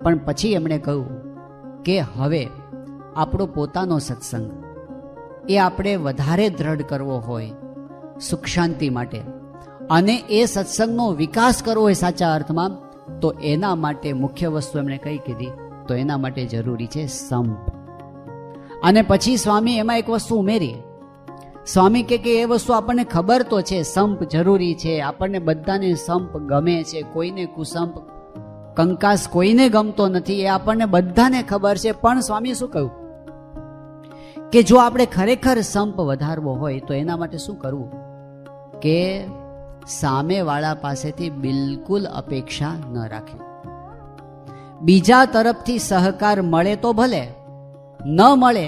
પણ પછી એમણે કહ્યું કે હવે આપણો પોતાનો સત્સંગ એ આપણે વધારે દ્રઢ કરવો હોય સુખ શાંતિ માટે, અને એ સત્સંગનો વિકાસ કરવો હોય સાચા અર્થમાં, તો એના માટે મુખ્ય વસ્તુ એમણે કઈ કીધી, તો એના માટે જરૂરી છે સંપ. અને પછી સ્વામી એમાં એક વસ્તુ ઉમેરી, સ્વામી કે એ વસ્તુ આપણને ખબર તો છે, સંપ જરૂરી છે, આપણને બધાને સંપ ગમે છે, કોઈને કુસંપ કંકાસ કોઈને ગમતો નથી, એ આપણને બધાને ખબર છે. પણ સ્વામીએ શું કહ્યું કે જો આપણે ખરેખર સંપ વધારવો હોય તો એના માટે શું કરવું કે સામેવાળા પાસેથી બિલકુલ અપેક્ષા ન રાખવી. બીજા તરફથી સહકાર મળે તો ભલે, ન મળે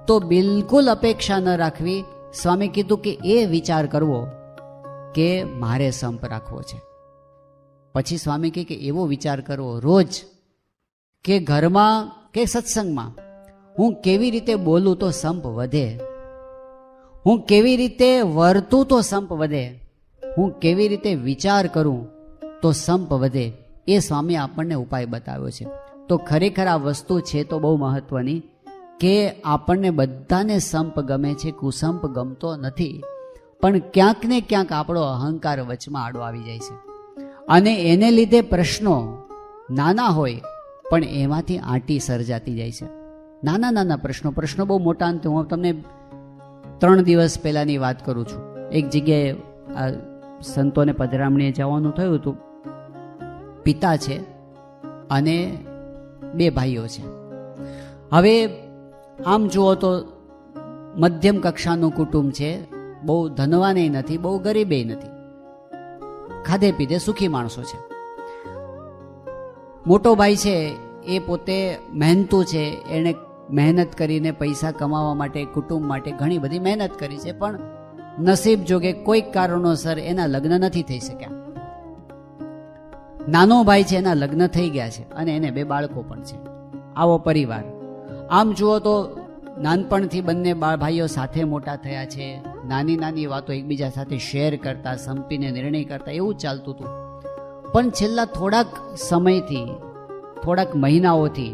તો બિલકુલ અપેક્ષા ન રાખવી. સ્વામી કીધું કે એ વિચાર કરવો કે મારે સંપ રાખવો છે. પછી સ્વામી કહે કે એવો વિચાર કરવો રોજ કે ઘરમાં કે સત્સંગમાં હું કેવી રીતે બોલું તો સંપ વધે, હું કેવી રીતે વર્તું તો સંપ વધે, હું કેવી રીતે વિચાર કરું તો સંપ વધે. એ સ્વામી આપણને ઉપાય બતાવ્યો છે. તો ખરેખર આ વસ્તુ છે તો બહુ મહત્વની કે આપણને બધાને સંપ ગમે છે, કુસંપ ગમતો નથી. પણ ક્યાંક ને ક્યાંક આપણો અહંકાર વચમાં આડો આવી જાય છે અને એને લીધે પ્રશ્નો નાના હોય પણ એમાંથી આંટી સર્જાતી જાય છે. નાના નાના પ્રશ્નો બહુ મોટા. અંતે હું તમને 3 દિવસ પહેલાની વાત કરું છું. એક જગ્યાએ આ સંતોને પધરામણીએ જવાનું થયું હતું. પિતા છે અને 2 ભાઈઓ છે. હવે આમ જુઓ તો મધ્યમ કક્ષાનું કુટુંબ છે, બહુ ધનવાને નથી, બહુ ગરીબે નથી, ખાધે પીધે સુખી માણસો છે. મોટો ભાઈ છે એ પોતે મહેનતુ છે, એણે મહેનત કરીને પૈસા કમાવા માટે કુટુંબ માટે ઘણી બધી મહેનત કરી છે, પણ નસીબ જોગે કોઈક કારણોસર એના લગ્ન નથી થઈ શક્યા. નાનો ભાઈ છે એના લગ્ન થઈ ગયા છે અને એને 2 બાળકો પણ છે. આવો પરિવાર. આમ જુઓ તો નાનપણથી બંને ભાઈઓ સાથે મોટા થયા છે, નાની નાની વાતો એકબીજા સાથે શેર કરતા, સંપીને નિર્ણય કરતા, એવું જ ચાલતું હતું. પણ છેલ્લા થોડાક સમયથી, થોડાક મહિનાઓથી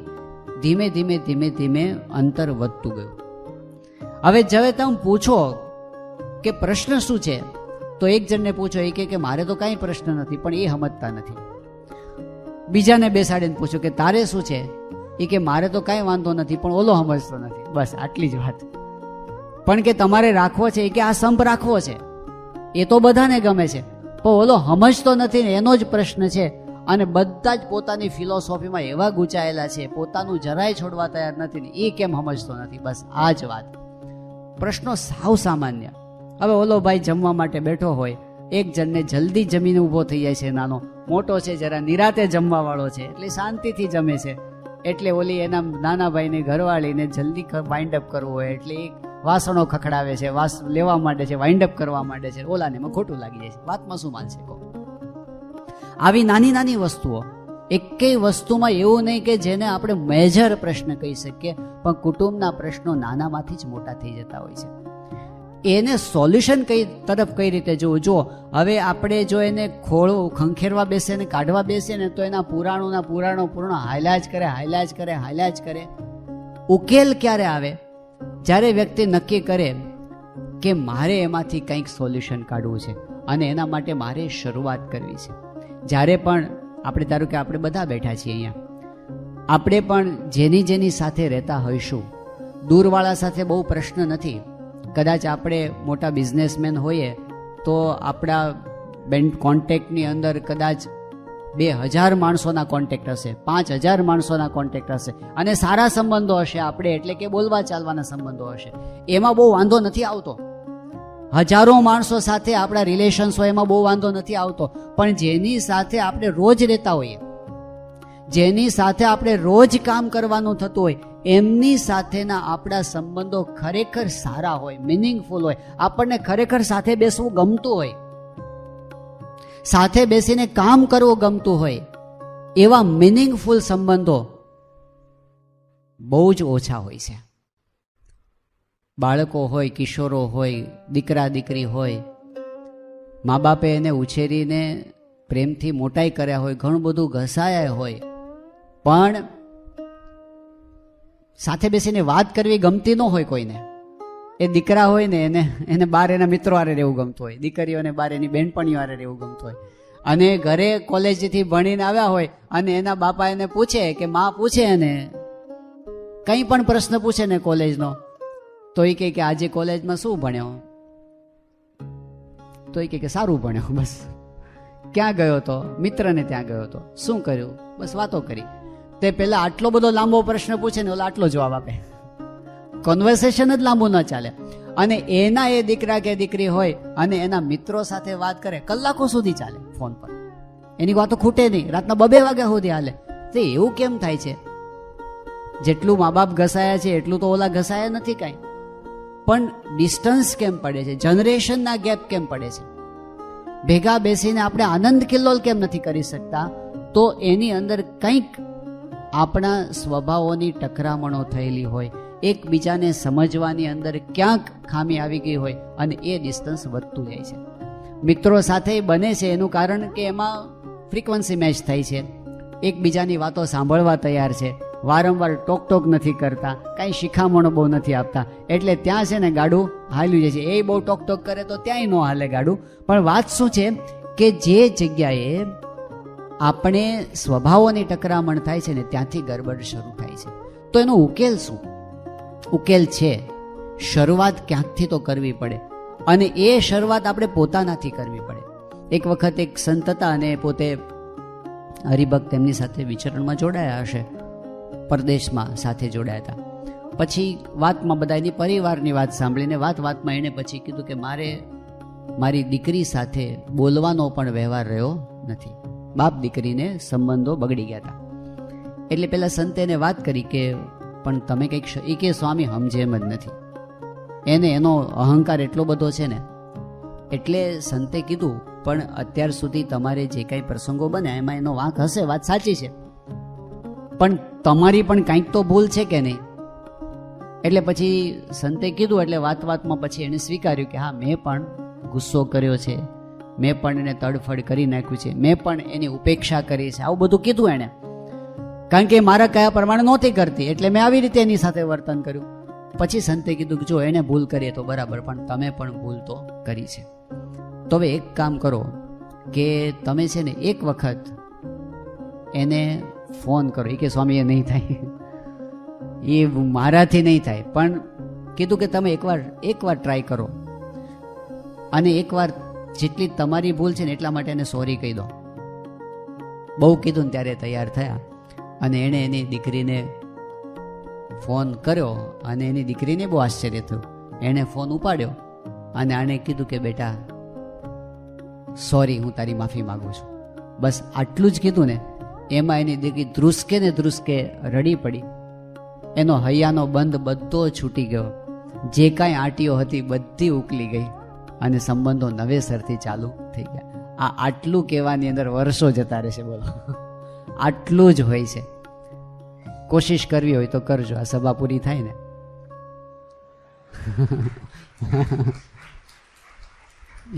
ધીમે ધીમે ધીમે ધીમે અંતર વધતું ગયું. હવે તમે પૂછો કે પ્રશ્ન શું છે, તો એક જણને પૂછો, એ કે મારે તો કાંઈ પ્રશ્ન નથી, પણ એ સમજતા નથી. બીજાને બેસાડીને પૂછો કે તારે શું છે, એ કે મારે તો કાંઈ વાંધો નથી, પણ ઓલો સમજતો નથી. બસ આટલી જ વાત. પણ કે તમારે રાખવો છે, એ કે આ સંપ રાખવો છે, એ તો બધાને ગમે છે, પણ ઓલો સમજતો નથી ને એનો જ પ્રશ્ન છે. અને બધા જ પોતાની ફિલોસોફીમાં એવા ગૂંચાયેલા છે, પોતાનું જરાય છોડવા તૈયાર નથી ને એ કેમ સમજતો નથી. બસ આ જ વાત. પ્રશ્નો સાવ સામાન્ય. હવે ઓલો ભાઈ જમવા માટે બેઠો હોય, એક જણને જલ્દી જમીને ઊભો થઈ જાય છે, નાનો. મોટો છે જરા નિરાતે જમવા વાળો છે, એટલે શાંતિથી જમે છે. એટલે ઓલી એના નાના ભાઈને ઘરવાળીને જલ્દી વાઇન્ડ અપ કરવું હોય એટલે એક વાસણો ખખડાવે છે, લેવા માંડે છે, વાઇન્ડ અપ કરવા માંડે છે. ઓલાને એમાં ખોટું લાગી જાય છે. વાતમાં શું માનશે કહો? આવી નાની નાની વસ્તુઓ, એકેય વસ્તુમાં એવું નહીં કે જેને આપણે મેજર પ્રશ્ન કહી શકીએ, પણ કુટુંબના પ્રશ્નો નાનામાંથી જ મોટા થઈ જતા હોય છે. એને સોલ્યુશન તરફ કઈ રીતે જોવું? જો હવે આપણે જો એને ખંખેરવા બેસે ને કાઢવા બેસીએ ને તો એના પુરાણો હાલ્યા જ કરે. ઉકેલ ક્યારે આવે? જ્યારે વ્યક્તિ નક્કી કરે કે મારે એમાંથી કંઈક સોલ્યુશન કાઢવું છે અને એના માટે મારે શરૂઆત કરવી છે. જ્યારે પણ આપણે ધારો કે આપણે બધા બેઠા છીએ અહીંયા, આપણે પણ જેની સાથે રહેતા હોઈશું, દૂરવાળા સાથે બહુ પ્રશ્ન નથી. કદાચ આપણે મોટા બિઝનેસમેન હોઈએ તો આપણા કોન્ટેક્ટની અંદર કદાચ 2000 માણસોના કોન્ટેક્ટ હશે, 5000 માણસોના કોન્ટેક્ટ હશે અને સારા સંબંધો હશે આપણે, એટલે કે બોલવા ચાલવાના સંબંધો હશે. એમાં બહુ વાંધો નથી આવતો. હજારો માણસો સાથે આપણા રિલેશન્સ હોય એમાં બહુ વાંધો નથી આવતો. પણ જેની સાથે આપણે રોજ રહેતા હોઈએ, જેની સાથે આપણે રોજ કામ કરવાનું થતું હોય, એમની સાથેના આપણા સંબંધો ખરેખર સારા હોય, મિનિંગફુલ હોય, આપણને ખરેખર સાથે બેસવું ગમતું હોય, સાથે બેસીને કામ કરવું ગમતું હોય, એવા મિનિંગફુલ સંબંધો બહુ જ ઓછા હોય છે. બાળકો હોય, કિશોરો હોય, દીકરા દીકરી હોય, મા બાપે એને ઉછેરીને પ્રેમથી મોટાઈ કર્યા હોય, ઘણું બધું ઘસાયા હોય, પણ સાથે બેસીને વાત કરવી ગમતી ન હોય કોઈને. એ દીકરા હોય ને એને બહાર એના મિત્રો હારે રહેવું ગમતું હોય, દીકરીઓને બહાર એની બહેનપણીઓ હારે રહેવું ગમતું હોય. અને ઘરે કોલેજથી ભણીને આવ્યા હોય અને એના બાપા એને પૂછે કે માં પૂછે એને કંઈ પણ પ્રશ્ન પૂછે ને કોલેજનો, તો એ કહે કે આજે કોલેજમાં શું ભણ્યો? તો કે સારું ભણ્યો, બસ. ક્યાં ગયો હતો? મિત્રને ત્યાં ગયો હતો. શું કર્યું? બસ વાતો કરી. તે પેલા આટલો બધો લાંબો પ્રશ્ન પૂછે ને ઓલા આટલો જવાબ આપે. કન્વર્સેશન જ લાંબુ ન ચાલે. અને એના એ દીકરા કે દીકરી હોય અને એના મિત્રો સાથે વાત કરે, કલાકો સુધી ચાલે ફોન પર. એની વાતો ખૂટે નહીં, રાતના 2 વાગ્યા સુધી હાલે. તો એવું કેમ થાય છે? જેટલું મા બાપ ઘસાયા છે એટલું તો ઓલા ઘસાયા નથી કાંઈ. પણ ડિસ્ટન્સ કેમ પડે છે? જનરેશનના ગેપ કેમ પડે છે? ભેગા બેસીને આપણે આનંદ કિલ્લોલ કેમ નથી કરી શકતા? તો એની અંદર કંઈક આપણા સ્વભાવોની ટકરામણો થયેલી હોય, એકબીજાને સમજવાની અંદર ક્યાંક ખામી આવી ગઈ હોય અને એ ડિસ્ટન્સ વધતું જાય છે. મિત્રો સાથે બને છે એનું કારણ કે એમાં ફ્રીક્વન્સી મેચ થાય છે, એકબીજાની વાતો સાંભળવા તૈયાર છે, વારંવાર ટોક નથી કરતા, કાંઈ શિખામણો બહુ નથી આપતા, એટલે ત્યાં છે ને ગાડું હાલ્યું જાય છે. એ બહુ ટોક કરે તો ત્યાંય ન હાલે ગાડું. પણ વાત શું છે કે જે જગ્યાએ આપણે સ્વભાવોની ટકરામણ થાય છે ને ત્યાંથી ગરબડ શરૂ થાય છે. તો એનો ઉકેલ શું? ઉકેલ છે શરૂઆત ક્યાંકથી તો કરવી પડે, અને એ શરૂઆત આપણે પોતાનાથી કરવી પડે. એક વખત એક સંત હતા અને પોતે હરિભક્ત તેમની સાથે વિચરણમાં જોડાયા હશે, પરદેશમાં સાથે જોડાયા હતા. પછી વાતમાં બધા એની પરિવારની વાત સાંભળીને વાતમાં એણે પછી કીધું કે મારે મારી દીકરી સાથે બોલવાનો પણ વ્યવહાર રહ્યો નથી. બાપ દીકરીને સંબંધો બગડી ગયા હતા. એટલે પેલા સંતે એને વાત કરી કે પણ તમે કંઈક, એ કે સ્વામી સમજે એમ જ નથી, એને એનો અહંકાર એટલો બધો છે ને. એટલે સંતે કીધું પણ અત્યાર સુધી તમારે જે કાંઈ પ્રસંગો બન્યા એમાં એનો વાંક હશે, વાત સાચી છે, પણ તમારી પણ કાંઈક તો ભૂલ છે કે નહીં? એટલે પછી સંતે કીધું એટલે વાતમાં પછી એને સ્વીકાર્યું કે હા, મેં પણ ગુસ્સો કર્યો છે, મેં પણ એને તડફડ કરી નાખ્યું છે, મેં પણ એની ઉપેક્ષા કરી છે, આવું બધું કીધું એણે. કારણ કે મારા કયા પ્રમાણે નહોતી કરતી એટલે મેં આવી રીતે એની સાથે વર્તન કર્યું. પછી સંતે કીધું કે જો એને ભૂલ કરીએ તો બરાબર, પણ તમે પણ ભૂલ તો કરી છે. તો હવે એક કામ કરો કે તમે છે ને એક વખત એને ફોન કરો. એ કે સ્વામી એ નહીં થાય, એ મારાથી નહીં થાય, પણ કીધું કે તમે એકવાર ટ્રાય કરો અને એકવાર જેટલી તમારી ભૂલ છે ને એટલા માટે એને સોરી કહી દો. બહુ કીધું ને ત્યારે તૈયાર થયા અને એણે એની દીકરીને ફોન કર્યો અને એની દીકરીને બહુ આશ્ચર્ય થયું. એણે ફોન ઉપાડ્યો અને આણે કીધું કે બેટા સોરી, હું તારી માફી માગું છું. બસ આટલું જ કીધું ને એમાં એની દીકરી ધ્રુસકે રડી પડી. એનો હૈયાનો બંધ બધો છૂટી ગયો, જે કાંઈ આંટીઓ હતી બધી ઉકલી ગઈ અને સંબંધો નવેસરથી ચાલુ થઈ ગયા. આટલું કહેવાની અંદર વર્ષો જતા રહેશે. બોલો, આટલું જ હોય છે. કોશિશ કરવી હોય તો કરજો, આ સભા પૂરી થાય ને.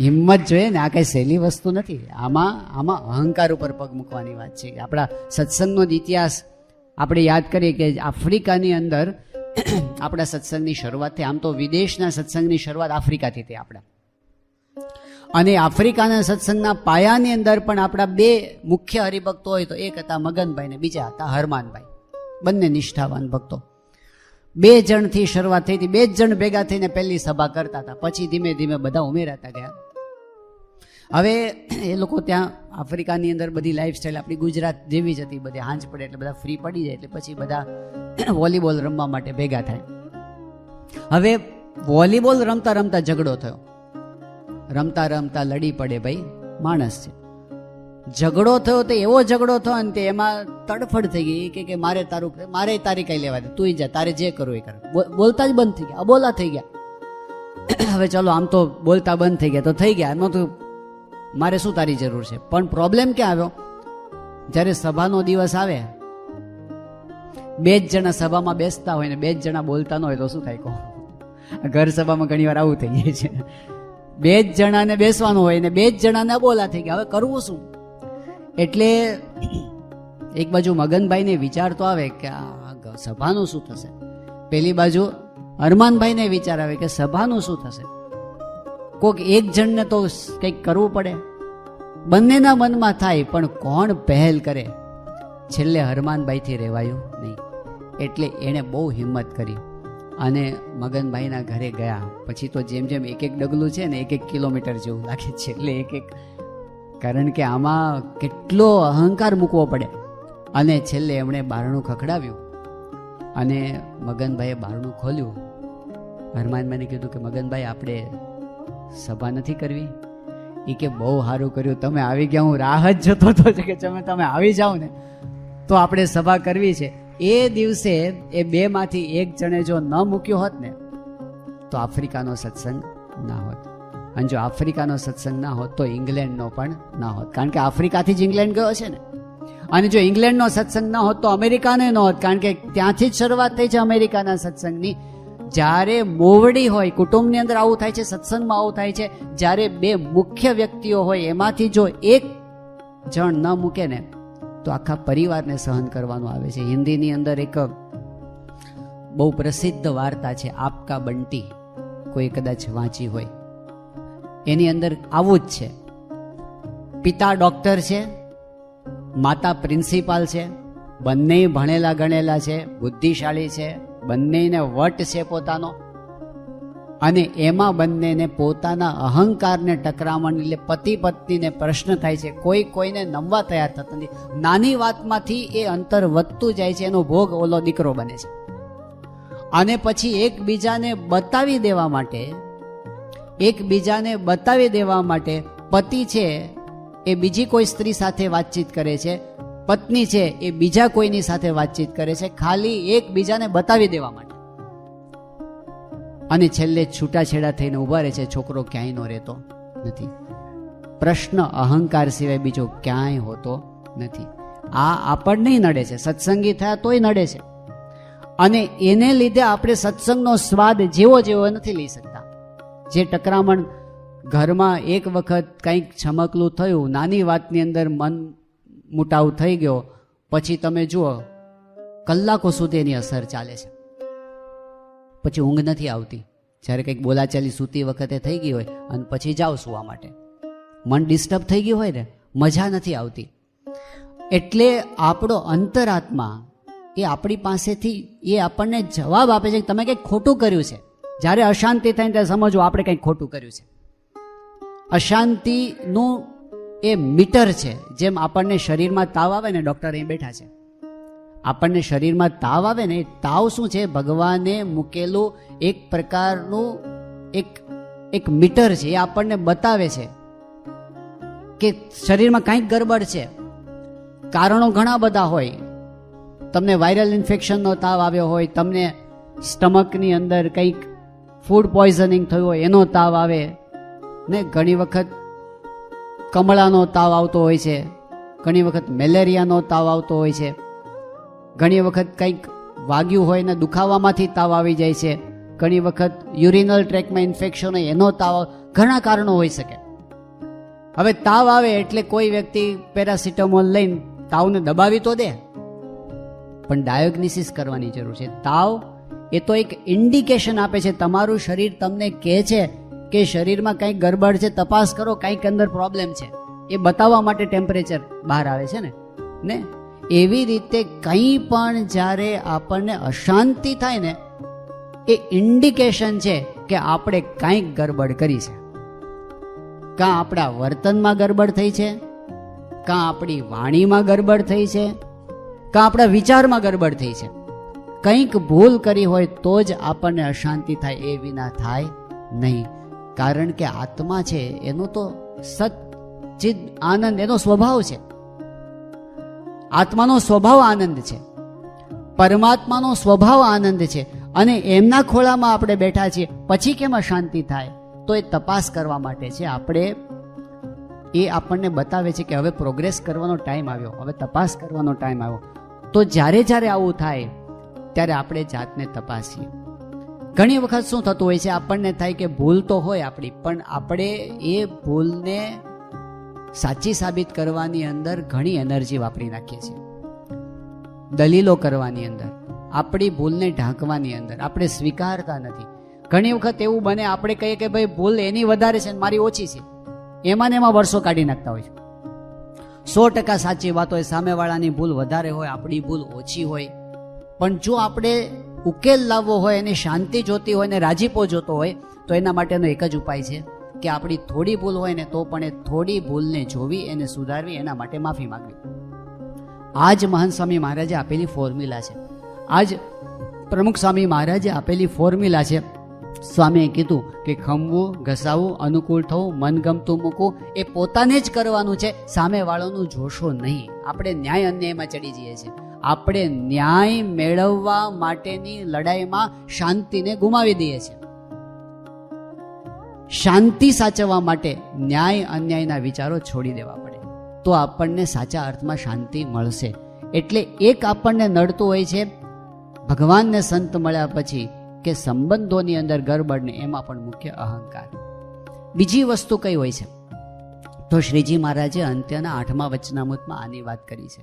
હિંમત જોઈએ ને, આ કઈ સહેલી વસ્તુ નથી. આમાં અહંકાર ઉપર પગ મૂકવાની વાત છે. આપણા સત્સંગનો જ ઇતિહાસ આપણે યાદ કરીએ કે આફ્રિકાની અંદર આપણા સત્સંગની શરૂઆત થઈ. આમ તો વિદેશના સત્સંગની શરૂઆત આફ્રિકાથી થઈ આપણા, અને આફ્રિકાના સત્સંગના પાયાની અંદર પણ આપણા 2 મુખ્ય હરિભક્તો હોય તો એક હતા મગનભાઈ ને બીજા હતા હરમાનભાઈ, બંને નિષ્ઠાવાન ભક્તો. 2 જણથી શરૂઆત થઈ હતી. 2 જણ ભેગા થઈને પહેલી સભા કરતા હતા, પછી ધીમે ધીમે બધા ઉમેરાતા ગયા. હવે એ લોકો ત્યાં આફ્રિકાની અંદર બધી લાઈફસ્ટાઈલ આપણી ગુજરાત જેવી જ હતી. બધી હાંજ પડે એટલે બધા ફ્રી પડી જાય એટલે પછી બધા વોલીબોલ રમવા માટે ભેગા થાય. હવે વોલીબોલ રમતા રમતા ઝઘડો થયો. રમતા રમતા લડી પડે ભાઈ, માણસ છે. ઝઘડો થયો તો એવો ઝઘડો થયો ને તે એમાં તડફડ થઈ ગઈ કે મારે તારી કઈ લેવા દે, તું જા, તારે જે કરવું એ કર. બોલતા જ બંધ થઈ ગયા, અબોલા થઈ ગયા. હવે ચલો આમ તો બોલતા બંધ થઈ ગયા તો થઈ ગયા, એમાં તો મારે શું તારી જરૂર છે. પણ પ્રોબ્લેમ ક્યાં આવ્યો? જ્યારે સભાનો દિવસ આવે, 2 જ જણા સભામાં બેસતા હોય ને 2 જ જણા બોલતા ન હોય તો શું થાય કહો? ઘર સભામાં ઘણી વાર આવું થઈ જાય છે. 2 જ જણાને બેસવાનું હોય ને 2 જ જણાને અબોલા થઈ ગયા. હવે કરવું શું? એટલે એક બાજુ મગનભાઈને વિચાર તો આવે કે આ સભાનું શું થશે, પેલી બાજુ હરમાનભાઈને વિચાર આવે કે સભાનું શું થશે. કોઈક એક જણને તો કંઈક કરવું પડે. બંનેના મનમાં થાય પણ કોણ પહેલ કરે? છેલ્લે હરમાનભાઈથી રહેવાયું નહીં. એટલે એણે બહુ હિંમત કરી અને મગનભાઈના ઘરે ગયા પછી તો જેમ જેમ એક એક ડગલું છે ને 1 કિલોમીટર જેવું લાગે છે. એટલે કારણ કે આમાં કેટલો અહંકાર મૂકવો પડે. અને છેલ્લે એમણે બારણું ખખડાવ્યું અને મગનભાઈએ બારણું ખોલ્યું. હનુમાનભાઈને કીધું કે મગનભાઈ આપણે સભા નથી કરવી? એ કે બહુ સારું કર્યું તમે આવી ગયા, હું રાહ જ જોતો હતો કે તમે આવી જાઓ ને તો આપણે સભા કરવી છે. એ દિવસે એ બેમાંથી એક જણે જો ન મૂક્યો હોત ને તો આફ્રિકાનો સત્સંગ ના હોત. અને જો આફ્રિકાનો સત્સંગ ના હોત તો ઇંગ્લેન્ડનો પણ ના હોત, કારણ કે આફ્રિકાથી જ ઇંગ્લેન્ડ ગયો છે ને. અને જો ઇંગ્લેન્ડનો સત્સંગ ના હોત તો અમેરિકાને ન હોત, કારણ કે ત્યાંથી જ શરૂઆત થઈ છે અમેરિકાના સત્સંગની. જ્યારે મોવડી હોય કુટુંબની અંદર આવું થાય છે, સત્સંગમાં આવું થાય છે. જ્યારે બે મુખ્ય વ્યક્તિઓ હોય એમાંથી જો એક જણ ન મૂકે ને તો આખા પરિવારને સહન કરવાનું આવે છે. હિન્દીની અંદર એક બહુ પ્રસિદ્ધ વાર્તા છે આપકા બંટી, કોઈ કદાચ વાંચી હોય. એની અંદર આવું જ છે. પિતા ડોક્ટર છે, માતા પ્રિન્સિપાલ છે, બંને ભણેલા ગણેલા છે, બુદ્ધિશાળી છે, બંનેને વટ છે પોતાનો. અને એમાં બંનેને પોતાના અહંકારને ટકરામણ એટલે પતિ પત્નીને પ્રશ્ન થાય છે. કોઈ કોઈને નમવા તૈયાર થતા નથી. નાની વાતમાંથી એ અંતર વધતું જાય છે, એનો ભોગ ઓલો દીકરો બને છે. અને પછી એકબીજાને બતાવી દેવા માટે પતિ છે એ બીજી કોઈ સ્ત્રી સાથે વાતચીત કરે છે, પત્ની છે એ બીજા કોઈની સાથે વાતચીત કરે છે, ખાલી એકબીજાને બતાવી દેવા માટે. અને છેલ્લે છૂટાછેડા થઈને ઉભા રહે છે. છોકરો ક્યાંય નો રહેતો નથી. પ્રશ્ન અહંકાર સિવાય બીજો ક્યાંય હોતો નથી. આ આપણને નડે છે, સત્સંગી થયા તોય નડે છે. અને એને લીધે આપણે સત્સંગનો સ્વાદ જેવો નથી લઈ શકતા. જે ટકરામણ ઘરમાં એક વખત કંઈક છમકલું થયું, નાની વાતની અંદર મન મુટાવ થઈ ગયો, પછી તમે જુઓ કલાકો સુધી એની અસર ચાલે છે. પછી ઊંઘ નથી આવતી. જ્યારે કંઈક બોલાચાલી સૂતી વખતે થઈ ગઈ હોય અને પછી જાઓ સુવા માટે, મન ડિસ્ટર્બ થઈ ગયું હોય ને, મજા નથી આવતી. એટલે આપણો અંતરાત્મા એ આપણી પાસેથી એ આપણને જવાબ આપે છે કે તમે કંઈક ખોટું કર્યું છે. જ્યારે અશાંતિ થાય ત્યારે સમજવું આપણે કંઈક ખોટું કર્યું છે. અશાંતિનું એ મીટર છે. જેમ આપણને શરીરમાં તાવ આવે ને, ડૉક્ટર અહીં બેઠા છે, આપણને શરીરમાં તાવ આવે ને, એ તાવ શું છે? ભગવાને મૂકેલું એક પ્રકારનું એક મીટર છે. એ આપણને બતાવે છે કે શરીરમાં કંઈક ગડબડ છે. કારણો ઘણા બધા હોય. તમને વાયરલ ઇન્ફેક્શનનો તાવ આવ્યો હોય, તમને સ્ટમકની અંદર કંઈક ફૂડ પોઈઝનિંગ થયું હોય એનો તાવ આવે ને, ઘણી વખત કમળાનો તાવ આવતો હોય છે, ઘણી વખત મેલેરિયાનો તાવ આવતો હોય છે, ઘણી વખત કંઈક વાગ્યું હોય ને દુખાવામાંથી તાવ આવી જાય છે, ઘણી વખત યુરિનલ ટ્રેકમાં ઇન્ફેક્શન હોય એનો તાવ, ઘણા કારણો હોઈ શકે. હવે તાવ આવે એટલે કોઈ વ્યક્તિ પેરાસિટામોલ લઈને તાવને દબાવી તો દે, પણ ડાયગ્નોસિસ કરવાની જરૂર છે. તાવ એ તો એક ઇન્ડિકેશન આપે છે. તમારું શરીર તમને કહે છે કે શરીરમાં કંઈક ગડબડ છે, તપાસ કરો, કંઈક અંદર પ્રોબ્લેમ છે. એ બતાવવા માટે ટેમ્પરેચર બહાર આવે છે ને. એવી રીતે કંઈ પણ જ્યારે આપણને અશાંતિ થાય ને, એ ઇન્ડિકેશન છે કે આપણે કંઈક ગડબડ કરી છે. કાં આપણા વર્તનમાં ગડબડ થઈ છે, કાં આપણી વાણીમાં ગડબડ થઈ છે, કાં આપણા વિચારમાં ગડબડ થઈ છે. કંઈક ભૂલ કરી હોય તો જ આપણને અશાંતિ થાય, એ વિના થાય નહીં. કારણ કે આત્મા છે એનો તો સચ્ચિદ આનંદ એનો સ્વભાવ છે. આત્માનો સ્વભાવ આનંદ છે, પરમાત્માનો સ્વભાવ આનંદ છે. અને એમના ખોળામાં આપણે બેઠા છીએ, પછી કેમ અશાંતિ થાય? તો એ તપાસ કરવા માટે છે. એ આપણને બતાવે છે કે હવે પ્રોગ્રેસ કરવાનો ટાઈમ આવ્યો, હવે તપાસ કરવાનો ટાઈમ આવ્યો. તો જ્યારે આવું થાય ત્યારે આપણે જાતને તપાસીએ. ઘણી વખત શું થતું હોય છે, આપણને થાય કે ભૂલ તો હોય આપણી, પણ આપણે એ ભૂલને સાચી સાબિત કરવાની અંદર ઘણી એનર્જી વાપરી નાખીએ છીએ. દલીલો કરવાની અંદર, આપણી ભૂલને ઢાંકવાની અંદર આપણે સ્વીકારતા નથી. ઘણી વખત એવું બને, આપણે કહીએ કે ભાઈ ભૂલ એની વધારે છે ને મારી ઓછી છે, એમાં વર્ષો કાઢી નાખતા હોય છે. 100% સાચી વાત હોય, સામેવાળાની ભૂલ વધારે હોય, આપણી ભૂલ ઓછી હોય. પણ જો આપણે ઉકેલ લાવવો હોય, એની શાંતિ જોતી હોય ને રાજીપો જોતો હોય, તો એના માટેનો એક જ ઉપાય છે કે આપણી થોડી ભૂલ હોય ને તો પણ એ થોડી ભૂલને જોવી, એને સુધારવી, એના માટે માફી માંગવી. આ જ મહંત સ્વામી મહારાજે આપેલી ફોર્મ્યુલા છે. આજ પ્રમુખ સ્વામી મહારાજે આપેલી ફોર્મ્યુલા છે. સ્વામીએ કીધું કે ખમવું, ઘસાવવું, અનુકૂળ થવું, મનગમતું મૂકવું એ પોતાને જ કરવાનું છે, સામેવાળાનું જોશો નહીં. આપણે ન્યાય અન્યાયમાં ચડી જઈએ છીએ. આપણે ન્યાય મેળવવા માટેની લડાઈમાં શાંતિને ગુમાવી દઈએ છીએ. શાંતિ સાચવવા માટે ન્યાય અન્યાયના વિચારો છોડી દેવા પડે, તો આપણને સાચા અર્થમાં શાંતિ મળશે. એટલે એક આપણને નડતું હોય છે ભગવાનને સંત મળ્યા પછી કે સંબંધોની અંદર ગરબડને, એમાં પણ મુખ્ય અહંકાર. બીજી વસ્તુ કઈ હોય છે? તો શ્રીજી મહારાજે અંત્યના 8મા વચનામૃતમાં આની વાત કરી છે.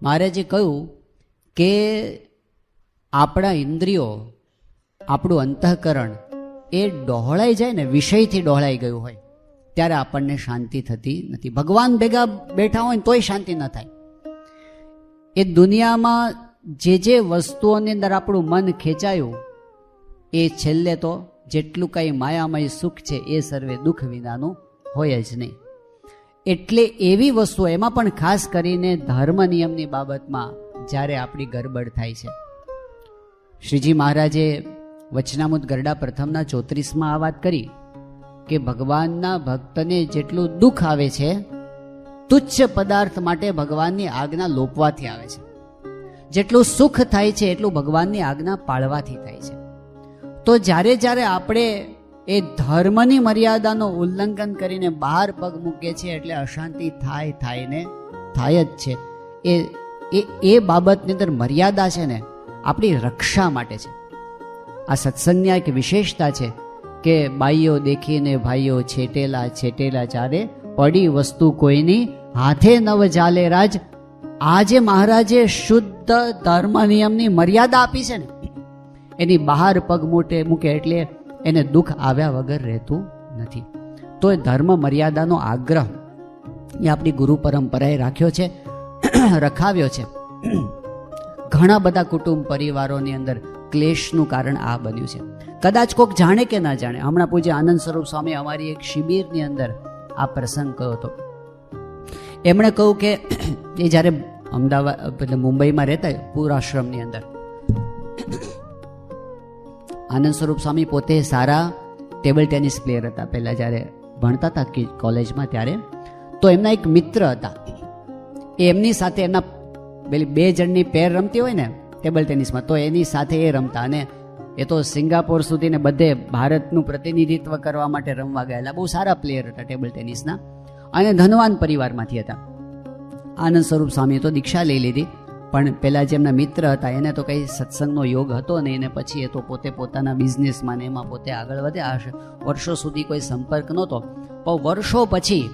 મહારાજે કહ્યું કે આપણા ઇન્દ્રિયો, આપણું અંતઃકરણ એ ડહોળાઈ જાય ને, વિષયથી ડહોળાઈ ગયું હોય ત્યારે આપણને શાંતિ થતી નથી. ભગવાન ભેગા બેઠા હોય ને તોય શાંતિ ન થાય. એ દુનિયામાં જે વસ્તુઓની અંદર આપણું મન ખેંચાયું એ છેલ્લે તો જેટલું કંઈ માયામય સુખ છે એ સર્વે દુઃખ વિનાનું હોય જ નહીં. એટલે એવી વસ્તુઓ, એમાં પણ ખાસ કરીને ધર્મ નિયમની બાબતમાં જ્યારે આપણી ગરબડ થાય છે. શ્રીજી મહારાજે વચનામૃત ગરડા પ્રથમના 34માં આ વાત કરી કે ભગવાનના ભક્તને જેટલું દુઃખ આવે છે, તુચ્છ પદાર્થ માટે ભગવાનની આજ્ઞા લોપવાથી આવે છે. જેટલું સુખ થાય છે એટલું ભગવાનની આજ્ઞા પાળવાથી થાય છે. તો જ્યારે જ્યારે આપણે એ ધર્મની મર્યાદાનો ઉલ્લંઘન કરીને બહાર પગ મૂકીએ છીએ એટલે અશાંતિ થાય ને થાય જ છે. એ બાબતની અંદર મર્યાદા છે ને આપણી રક્ષા માટે છે. આ સત્સંગની એક વિશેષતા છે કે બાઈઓ દેખીને ભાઈઓ છેટેલા ચારે, પડી વસ્તુ કોઈની હાથે નવ જાલે રાજ. આ જે મહારાજે શુદ્ધ ધર્મ નિયમની મર્યાદા આપી છે ને, એની બહાર પગ મૂકે એટલે એને દુઃખ આવ્યા વગર રહેતું નથી. તો એ ધર્મ મર્યાદાનો આગ્રહ એ આપણી ગુરુ પરંપરાએ રાખ્યો છે, રખાવ્યો છે. ઘણા બધા કુટુંબ પરિવારોની અંદર ક્લેશનું કારણ આ બન્યું છે. કદાચ કોઈક જાણે કે ના જાણે. હમણાં પૂજ્ય આનંદ સ્વરૂપ સ્વામી અમારી એક શિબિરની અંદર આ પ્રસંગ કહ્યો હતો. એમણે કહ્યું કે એ જ્યારે અમદાવાદ મુંબઈમાં રહેતા પૂરાશ્રમની અંદર, આનંદ સ્વરૂપ સ્વામી પોતે સારા ટેબલ ટેનિસ પ્લેયર હતા. પહેલાં જ્યારે ભણતા હતા કોલેજમાં ત્યારે, તો એમના એક મિત્ર હતા. એમની સાથે એમના પેલી 2 જણની પેર રમતી હોય ને ટેબલ ટેનિસમાં, તો એની સાથે એ રમતા. અને એ તો સિંગાપોર સુધી ને બધે ભારતનું પ્રતિનિધિત્વ કરવા માટે રમવા ગયેલા. બહુ સારા પ્લેયર હતા ટેબલ ટેનિસના અને ધનવાન પરિવારમાંથી હતા. આનંદ સ્વરૂપ સ્વામીએ તો દીક્ષા લઈ લીધી, પણ પેલા જે એમના મિત્ર હતા એને તો કંઈ સત્સંગનો યોગ હતો નહીં. એને પછી એ તો પોતે પોતાના બિઝનેસમાં ને એમાં પોતે આગળ વધ્યા હશે. વર્ષો સુધી કોઈ સંપર્ક નહોતો. પણ વર્ષો પછી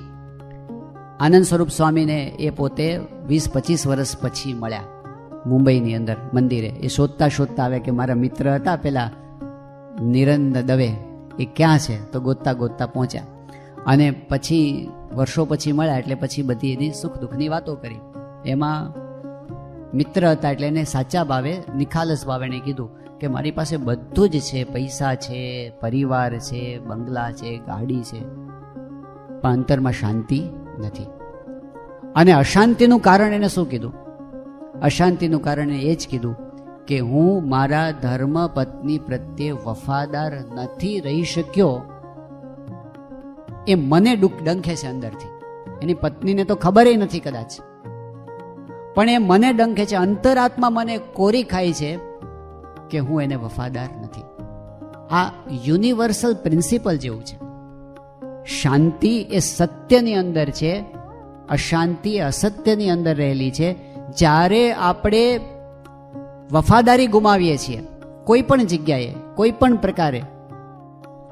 આનંદ સ્વરૂપ સ્વામીને એ પોતે 20-25 વર્ષ પછી મળ્યા મુંબઈની અંદર મંદિરે. એ શોધતા આવે કે મારા મિત્ર હતા પેલા નિરંદ દવે, એ ક્યાં છે? તો ગોતતા પહોંચ્યા. અને પછી વર્ષો પછી મળ્યા એટલે પછી બધી એની સુખ દુઃખની વાતો કરી. એમાં મિત્ર હતા એટલે એને સાચા ભાવે, નિખાલસ ભાવે એને કીધું કે મારી પાસે બધું જ છે, પૈસા છે, પરિવાર છે, બંગલા છે, ગાડી છે, પણ અંતરમાં શાંતિ નથી. અને અશાંતિનું કારણ એને શું કીધું? અશાંતિનું કારણ એ જ કીધું કે હું મારા ધર્મ પત્ની પ્રત્યે વફાદાર નથી રહી શક્યો. એ મને ડંખે છે અંદરથી. એની પત્નીને તો ખબર નથી કદાચ, પણ એ મને ડંખે છે. અંતરાત્મા મને કોરી ખાય છે કે હું એને વફાદાર નથી. આ યુનિવર્સલ પ્રિન્સિપલ જેવું છે. શાંતિ એ સત્યની અંદર છે, અશાંતિ એ અસત્યની અંદર રહેલી છે. જ્યારે આપણે વફાદારી ગુમાવીએ છીએ કોઈ પણ જગ્યાએ, કોઈ પણ પ્રકારે,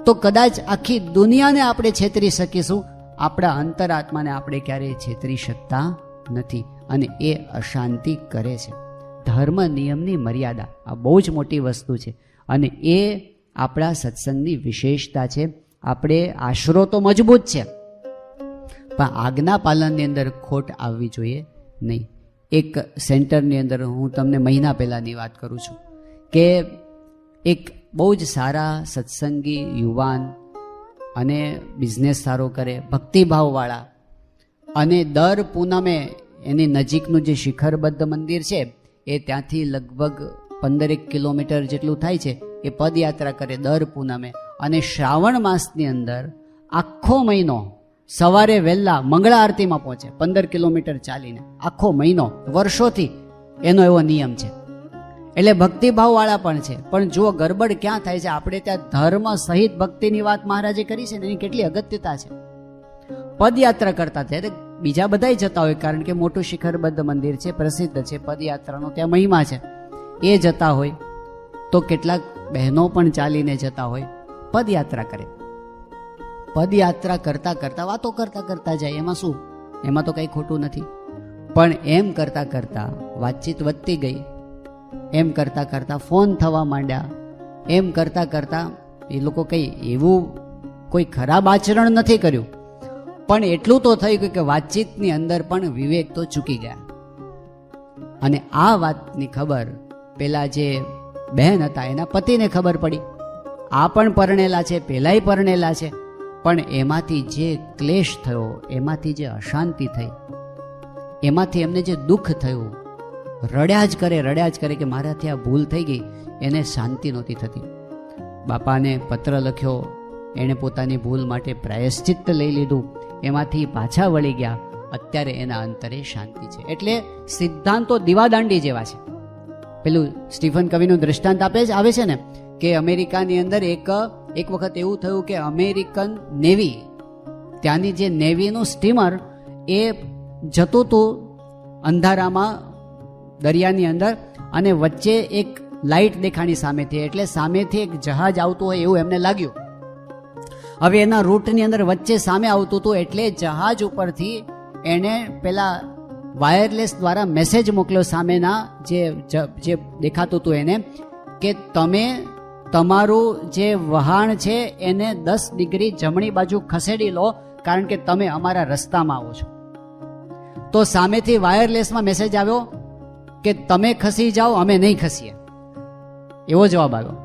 તો કદાચ આખી દુનિયાને આપણે છેતરી શકીશું, આપણા અંતરાત્માને આપણે ક્યારેય છેતરી શકતા નથી. અને એ અશાંતિ કરે છે. ધર્મ નિયમની મર્યાદા આ બહુ જ મોટી વસ્તુ છે અને એ આપણા સત્સંગની વિશેષતા છે. આપણે આશરો તો મજબૂત છે, પણ આજ્ઞા પાલનની અંદર ખોટ આવવી જોઈએ નહીં. એક સેન્ટરની અંદર હું તમને મહિના પહેલાંની વાત કરું છું કે એક બહુ જ સારા સત્સંગી યુવાન અને બિઝનેસ સારો કરે, ભક્તિભાવવાળા, અને દર પૂનમે એની નજીકનું જે શિખરબદ્ધ મંદિર છે એ ત્યાંથી લગભગ 15 કિલોમીટર જેટલું થાય છે, એ પદયાત્રા કરે દર પૂનમે. અને શ્રાવણ માસની અંદર આખો મહિનો સવારે વહેલા મંગળા આરતીમાં પહોંચે, 15 કિલોમીટર ચાલીને, આખો મહિનો વર્ષોથી એનો એવો નિયમ છે. એટલે ભક્તિભાવવાળા પણ છે. પણ જો ગરબડ ક્યાં થાય છે, આપણે ત્યાં ધર્મ સહિત ભક્તિની વાત મહારાજે કરી છે ને, એની કેટલી અગત્યતા છે. પદયાત્રા કરતા ત્યારે બીજા બધાય જતા હોય, કારણ કે મોટું શિખરબદ્ધ મંદિર છે, પ્રસિદ્ધ છે, પદયાત્રાનો ત્યાં મહિમા છે, એ જતા હોય. તો કેટલાક બહેનો પણ ચાલીને જતા હોય, પદયાત્રા કરે. પદયાત્રા કરતા કરતા વાતો કરતા કરતા જાય, એમાં શું, એમાં તો કંઈ ખોટું નથી. પણ એમ કરતા કરતા વાતચીત વધતી ગઈ, એમ કરતા કરતા ફોન થવા માંડ્યા, એમ કરતા કરતા એ લોકો કંઈ એવું કોઈ ખરાબ આચરણ નથી કર્યું, પણ એટલું તો થઈ ગયું કે વાતચીતની અંદર પણ વિવેક તો ચૂકી ગયા. અને આ વાતની ખબર પેલા જે બહેન હતા એના પતિને ખબર પડી. આ પણ પરણેલા છે, પેલાય પરણેલા છે, પણ એમાંથી જે ક્લેશ થયો, એમાંથી જે અશાંતિ થઈ, એમાંથી એમને જે દુઃખ થયું, રડ્યા જ કરે કે મારાથી આ ભૂલ થઈ ગઈ, એને શાંતિ નહોતી થતી. બાપાને પત્ર લખ્યો, એણે પોતાની ભૂલ માટે પ્રાયશ્ચિત્ત લઈ લીધું, એમાંથી પાછા વળી ગયા. અત્યારે એના અંતરે શાંતિ છે. એટલે સિદ્ધાંતો દીવાદાંડી જેવા છે. પેલું સ્ટીફન કવિનું દ્રષ્ટાંત આવે છે ને, કે અમેરિકાની અંદર એક વખત એવું થયું કે અમેરિકન નેવી, ત્યાંની જે નેવીનું સ્ટીમર એ જતું હતું અંધારામાં દરિયાની અંદર, અને વચ્ચે એક લાઇટ દેખાણી સામેથી, એટલે સામેથી એક જહાજ આવતું હોય એવું એમને લાગ્યું. હવે એના રૂટની અંદર વચ્ચે સામે આવતું હતું, એટલે જહાજ ઉપરથી એણે પેલા વાયરલેસ દ્વારા મેસેજ મોકલ્યો સામેના જે દેખાતું હતું એને, કે તમે તમારું જે વહાણ છે એને 10 ડિગ્રી જમણી બાજુ ખસેડી લો, કારણ કે તમે અમારા રસ્તામાં આવો છો. તો સામેથી વાયરલેસમાં મેસેજ આવ્યો કે તમે ખસી જાઓ, અમે નહીં ખસીએ, એવો જવાબ આવ્યો.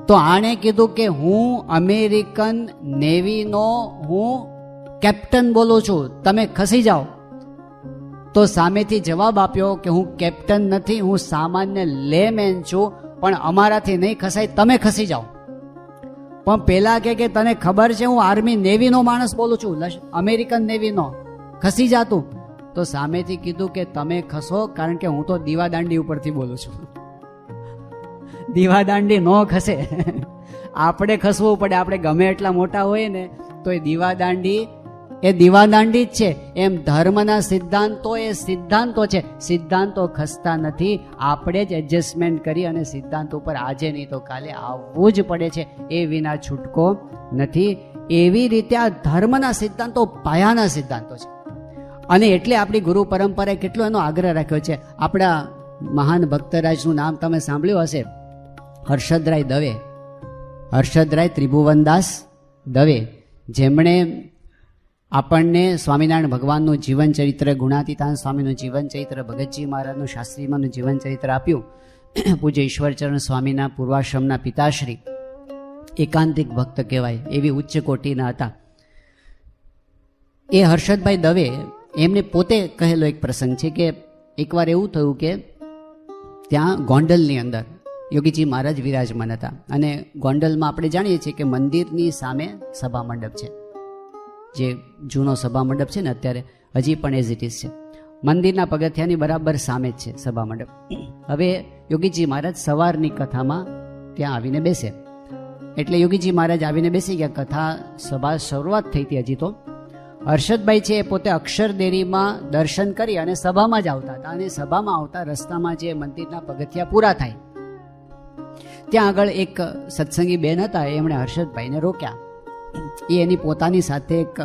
તો આણે કીધું કે હું અમેરિકન નેવીનો કેપ્ટન બોલું છું, તમે ખસી જાઓ. તો સામેથી જવાબ આપ્યો કે હું કેપ્ટન નથી, હું સામાન્ય લેમેન છું, પણ અમારાથી નહીં ખસાય, તમે ખસી જાઓ. પણ પેલા કે તને ખબર છે હું આર્મી નેવીનો માણસ બોલું છું, અમેરિકન નેવીનો, ખસી જાતું. તો સામેથી કીધું કે તમે ખસો, કારણ કે હું તો દીવાદાંડી ઉપરથી બોલું છું. દીવાદાંડી ન ખસે, આપણે ખસવું પડે. આપણે ગમે એટલા મોટા હોઈએ ને તો એ દીવાદાંડી જ છે. એમ ધર્મના સિદ્ધાંતો એ સિદ્ધાંતો છે, સિદ્ધાંતો ખસતા નથી. આપણે જ એડજસ્ટમેન્ટ કરી અને સિદ્ધાંત ઉપર આજે નહીં તો કાલે આવવું જ પડે છે, એ વિના છૂટકો નથી. એવી રીતે આ ધર્મના સિદ્ધાંતો પાયાના સિદ્ધાંતો છે. અને એટલે આપણી ગુરુ પરંપરાએ કેટલો એનો આગ્રહ રાખ્યો છે. આપણા મહાન ભક્તરાજનું નામ તમે સાંભળ્યું હશે, હર્ષદરાય દવે, હર્ષદરાય ત્રિભુવનદાસ દવે, જેમણે આપણને સ્વામિનારાયણ ભગવાનનું જીવન ચરિત્ર, ગુણાતીતાન સ્વામીનું જીવન ચરિત્ર, ભગતજી મહારાજનું, શાસ્ત્રીમાનું જીવન ચરિત્ર આપ્યું. પૂજ્ય ઈશ્વરચરણ સ્વામીના પૂર્વાશ્રમના પિતાશ્રી, એકાંતિક ભક્ત કહેવાય એવી ઉચ્ચ કોટીના હતા. એ હર્ષદભાઈ દવે એમને પોતે કહેલો એક પ્રસંગ છે કે એકવાર એવું થયું કે ત્યાં ગોંડલની અંદર યોગીજી મહારાજ વિરાજમાન હતા. અને ગોંડલમાં આપણે જાણીએ છીએ કે મંદિરની સામે સભા મંડપ છે, જે જૂનો સભા મંડપ છે ને અત્યારે હજી પણ એઝ ઇટ ઇઝ છે. મંદિરના પગથિયાની બરાબર સામે જ છે સભા મંડપ. હવે યોગીજી મહારાજ સવારની કથામાં ત્યાં આવીને બેસે, એટલે યોગીજી મહારાજ આવીને બેસી ગયા. કથા સભા શરૂઆત થઈ હતી હજી તો. હર્ષદભાઈ છે એ પોતે અક્ષરદેરીમાં દર્શન કરી અને સભામાં જ આવતા હતા. અને સભામાં આવતા રસ્તામાં જે મંદિરના પગથિયા પૂરા થાય ત્યાં આગળ એક સત્સંગી બેન હતા, એમણે હર્ષદભાઈને રોક્યા. એ એની પોતાની સાથે એક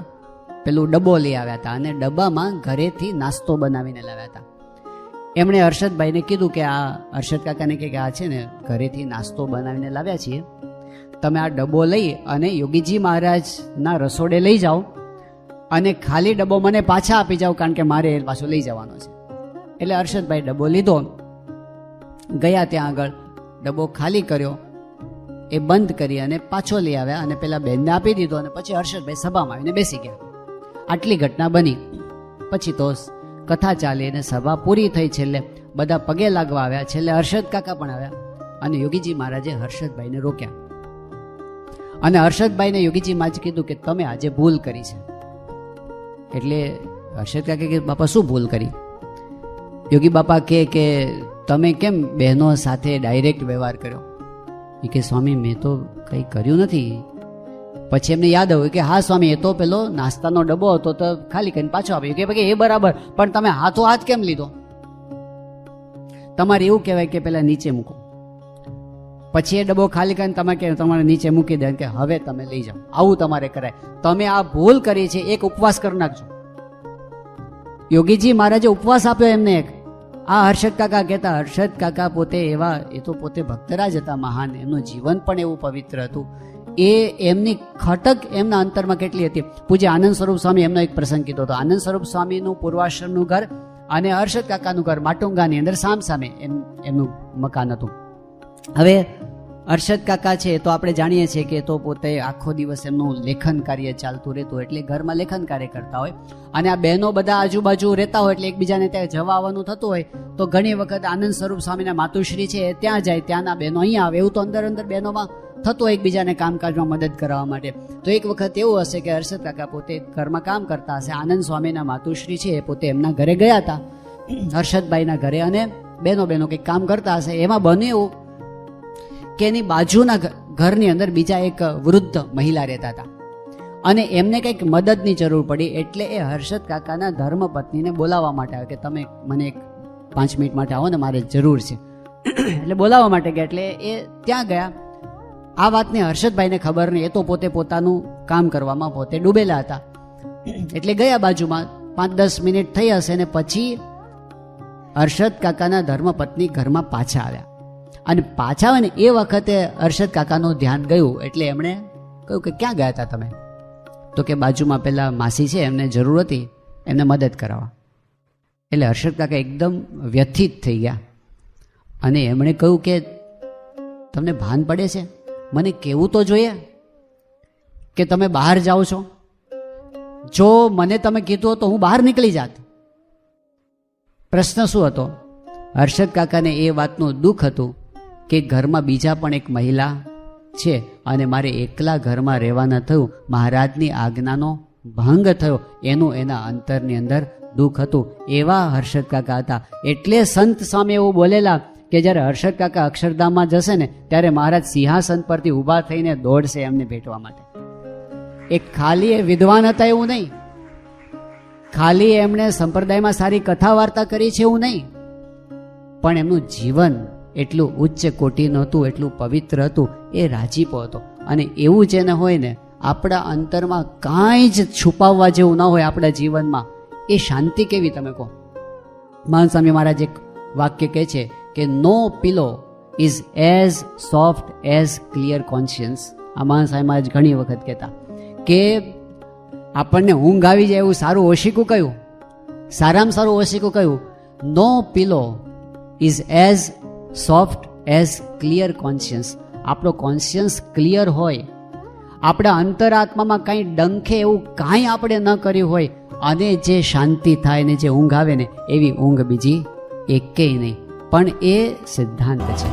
પેલું ડબ્બો લઈ આવ્યા હતા, અને ડબ્બામાં ઘરેથી નાસ્તો બનાવીને લાવ્યા હતા. એમણે હર્ષદભાઈને કીધું કે આ હર્ષદ કાકાને કે આ છે ને ઘરેથી નાસ્તો બનાવીને લાવ્યા છીએ, તમે આ ડબ્બો લઈ અને યોગીજી મહારાજના રસોડે લઈ જાઓ, અને ખાલી ડબ્બો મને પાછા આપી જાઓ, કારણ કે મારે એ પાછો લઈ જવાનો છે. એટલે હર્ષદભાઈ ડબ્બો લીધો, ગયા ત્યાં આગળ ડબ્બો ખાલી કર્યો, એ બંધ કરી અને પાછો લઈ આવ્યા અને પેલા બેનને આપી દીધો અને પછી હર્ષદભાઈ સભામાં આવીને બેસી ગયા. આટલી ઘટના બની. પછી તો કથા ચાલી અને સભા પૂરી થઈ. છેલ્લે બધા પગે લાગવા આવ્યા. છેલ્લે હર્ષદ કાકા પણ આવ્યા અને યોગીજી મહારાજે હર્ષદભાઈને રોક્યા અને હર્ષદભાઈને યોગીજી મહારાજે કીધું કે તમે આજે ભૂલ કરી છે. એટલે હર્ષદ કાકા કે બાપા શું ભૂલ કરી? યોગી બાપા કે તમે કેમ બહેનો સાથે ડાયરેક્ટ વ્યવહાર કર્યો? એ કે સ્વામી મેં તો કંઈ કર્યું નથી. પછી એમને યાદ આવ્યું કે હા સ્વામી, એ તો પેલો નાસ્તાનો ડબ્બો હતો તો ખાલી કરીને પાછો આપ્યો. કે ભાઈ એ બરાબર, પણ તમે હાથો હાથ કેમ લીધો? તમારે એવું કહેવાય કે પેલા નીચે મૂકો, પછી એ ડબ્બો ખાલી કરીને તમે કે તમારે નીચે મૂકી દે કે હવે તમે લઈ જાઓ. આવું તમારે કરાય. તમે આ ભૂલ કરી છે, એક ઉપવાસ કરી નાખજો. યોગીજી મહારાજે ઉપવાસ આપ્યો એમને એક. આ હર્ષદ કાકા કહેતા, હર્ષદ કાકા પોતે એવા, એ તો પોતે ભક્તરાજ હતા મહાન, એમનું જીવન પણ એવું પવિત્ર હતું. એ એમની ખટક એમના અંતરમાં કેટલી હતી. પૂજ્ય આનંદ સ્વરૂપ સ્વામી એમનો એક પ્રસંગ કીધો હતો. આનંદ સ્વરૂપ સ્વામીનું પૂર્વાશ્રમનું ઘર અને હર્ષદ કાકાનું ઘર માટુંગાની અંદર સામસામે એમનું મકાન હતું. હવે હર્ષદ કાકા છે તો આપણે જાણીએ છીએ કે તો પોતે આખો દિવસ એમનું લેખન કાર્ય ચાલતું રહેતું, એટલે ઘરમાં લેખન કાર્ય કરતા હોય અને આ બહેનો બધા આજુબાજુ રહેતા હોય એટલે એકબીજાને ત્યાં જવા આવવાનું થતું હોય તો ઘણી વખત આનંદ સ્વરૂપ સ્વામીના માતુશ્રી છે એ ત્યાં જાય, ત્યાંના બહેનો અહીંયા આવે. એવું તો અંદર અંદર બહેનોમાં થતું હોય એકબીજાને કામકાજમાં મદદ કરવા માટે. તો એક વખત એવું હશે કે હર્ષદ કાકા પોતે ઘરમાં કામ કરતા હશે, આનંદ સ્વામીના માતુશ્રી છે એ પોતે એમના ઘરે ગયા હતા, હર્ષદભાઈના ઘરે, અને બહેનો કંઈક કામ કરતા હશે. એમાં બન્યું એવું કે એની બાજુના ઘરની અંદર બીજા એક વૃદ્ધ મહિલા રહેતા હતા અને એમને કંઈક મદદની જરૂર પડી. એટલે એ હર્ષદ કાકાના ધર્મપત્નીને બોલાવવા માટે આવે કે તમે મને એક 5 મિનિટ માટે આવો ને, મારે જરૂર છે. એટલે બોલાવવા માટે ગયા. એટલે એ ત્યાં ગયા. આ વાતને હર્ષદભાઈને ખબર નહીં, એ તો પોતે પોતાનું કામ કરવામાં પોતે ડૂબેલા હતા. એટલે ગયા બાજુમાં 5-10 મિનિટ થઈ હશે ને પછી હર્ષદ કાકાના ધર્મપત્ની ઘરમાં પાછા આવ્યા. અને પાછા આવે ને એ વખતે હર્ષદ કાકાનું ધ્યાન ગયું. એટલે એમણે કહ્યું કે ક્યાં ગયા હતા તમે? તો કે બાજુમાં પેલા માસી છે એમને જરૂર હતી, એમને મદદ કરાવવા. એટલે હર્ષદ કાકા એકદમ વ્યથિત થઈ ગયા અને એમણે કહ્યું કે તમને ભાન પડે છે? મને કહેવું તો જોઈએ કે તમે બહાર જાઓ છો. જો મને તમે કીધું તો હું બહાર નીકળી જાત. પ્રશ્ન શું હતો? હર્ષદ કાકાને એ વાતનું દુઃખ હતું કે ઘરમાં બીજા પણ એક મહિલા છે અને મારે એકલા ઘરમાં રહેવાના થયું, મહારાજની આજ્ઞાનો ભંગ થયો, એનું એના અંતરની અંદર દુઃખ હતું. એવા હર્ષદ કાકા હતા. એટલે સંત સ્વામી એવું બોલેલા કે જ્યારે હર્ષદ કાકા અક્ષરધામમાં જશે ને ત્યારે મહારાજ સિંહાસન પરથી ઊભા થઈને દોડશે એમને ભેટવા માટે. એક ખાલી એ વિદ્વાન હતા એવું નહીં, ખાલી એમણે સંપ્રદાયમાં સારી કથા વાર્તા કરી છે એવું નહીં, પણ એમનું જીવન એટલું ઉચ્ચ કોટીનું હતું, એટલું પવિત્ર હતું, એ રાજીપો હતો. અને એવું જેને હોય ને, આપણા અંતરમાં કાંઈ જ છુપાવવા જેવું ન હોય આપણા જીવનમાં, એ શાંતિ કેવી તમે કહો? મહાન સ્વામી મહારાજ એક વાક્ય કહે છે કે no pillow is as soft as clear conscience. આ મહાન સ્વામી મહારાજ ઘણી વખત કહેતા કે આપણને ઊંઘ આવી જાય એવું સારું ઓશીકું કયું? સારામાં સારું ઓશીકું કયું? No pillow is as soft as clear conscience. આપણો કોન્શિયન્સ ક્લિયર હોય, આપણા અંતરાત્મામાં કાંઈ ડંખે એવું કાંઈ આપણે ન કર્યું હોય, અને જે શાંતિ થાય ને જે ઊંઘ આવે ને, એવી ઊંઘ બીજી એકેય નહીં. પણ એ સિદ્ધાંત છે.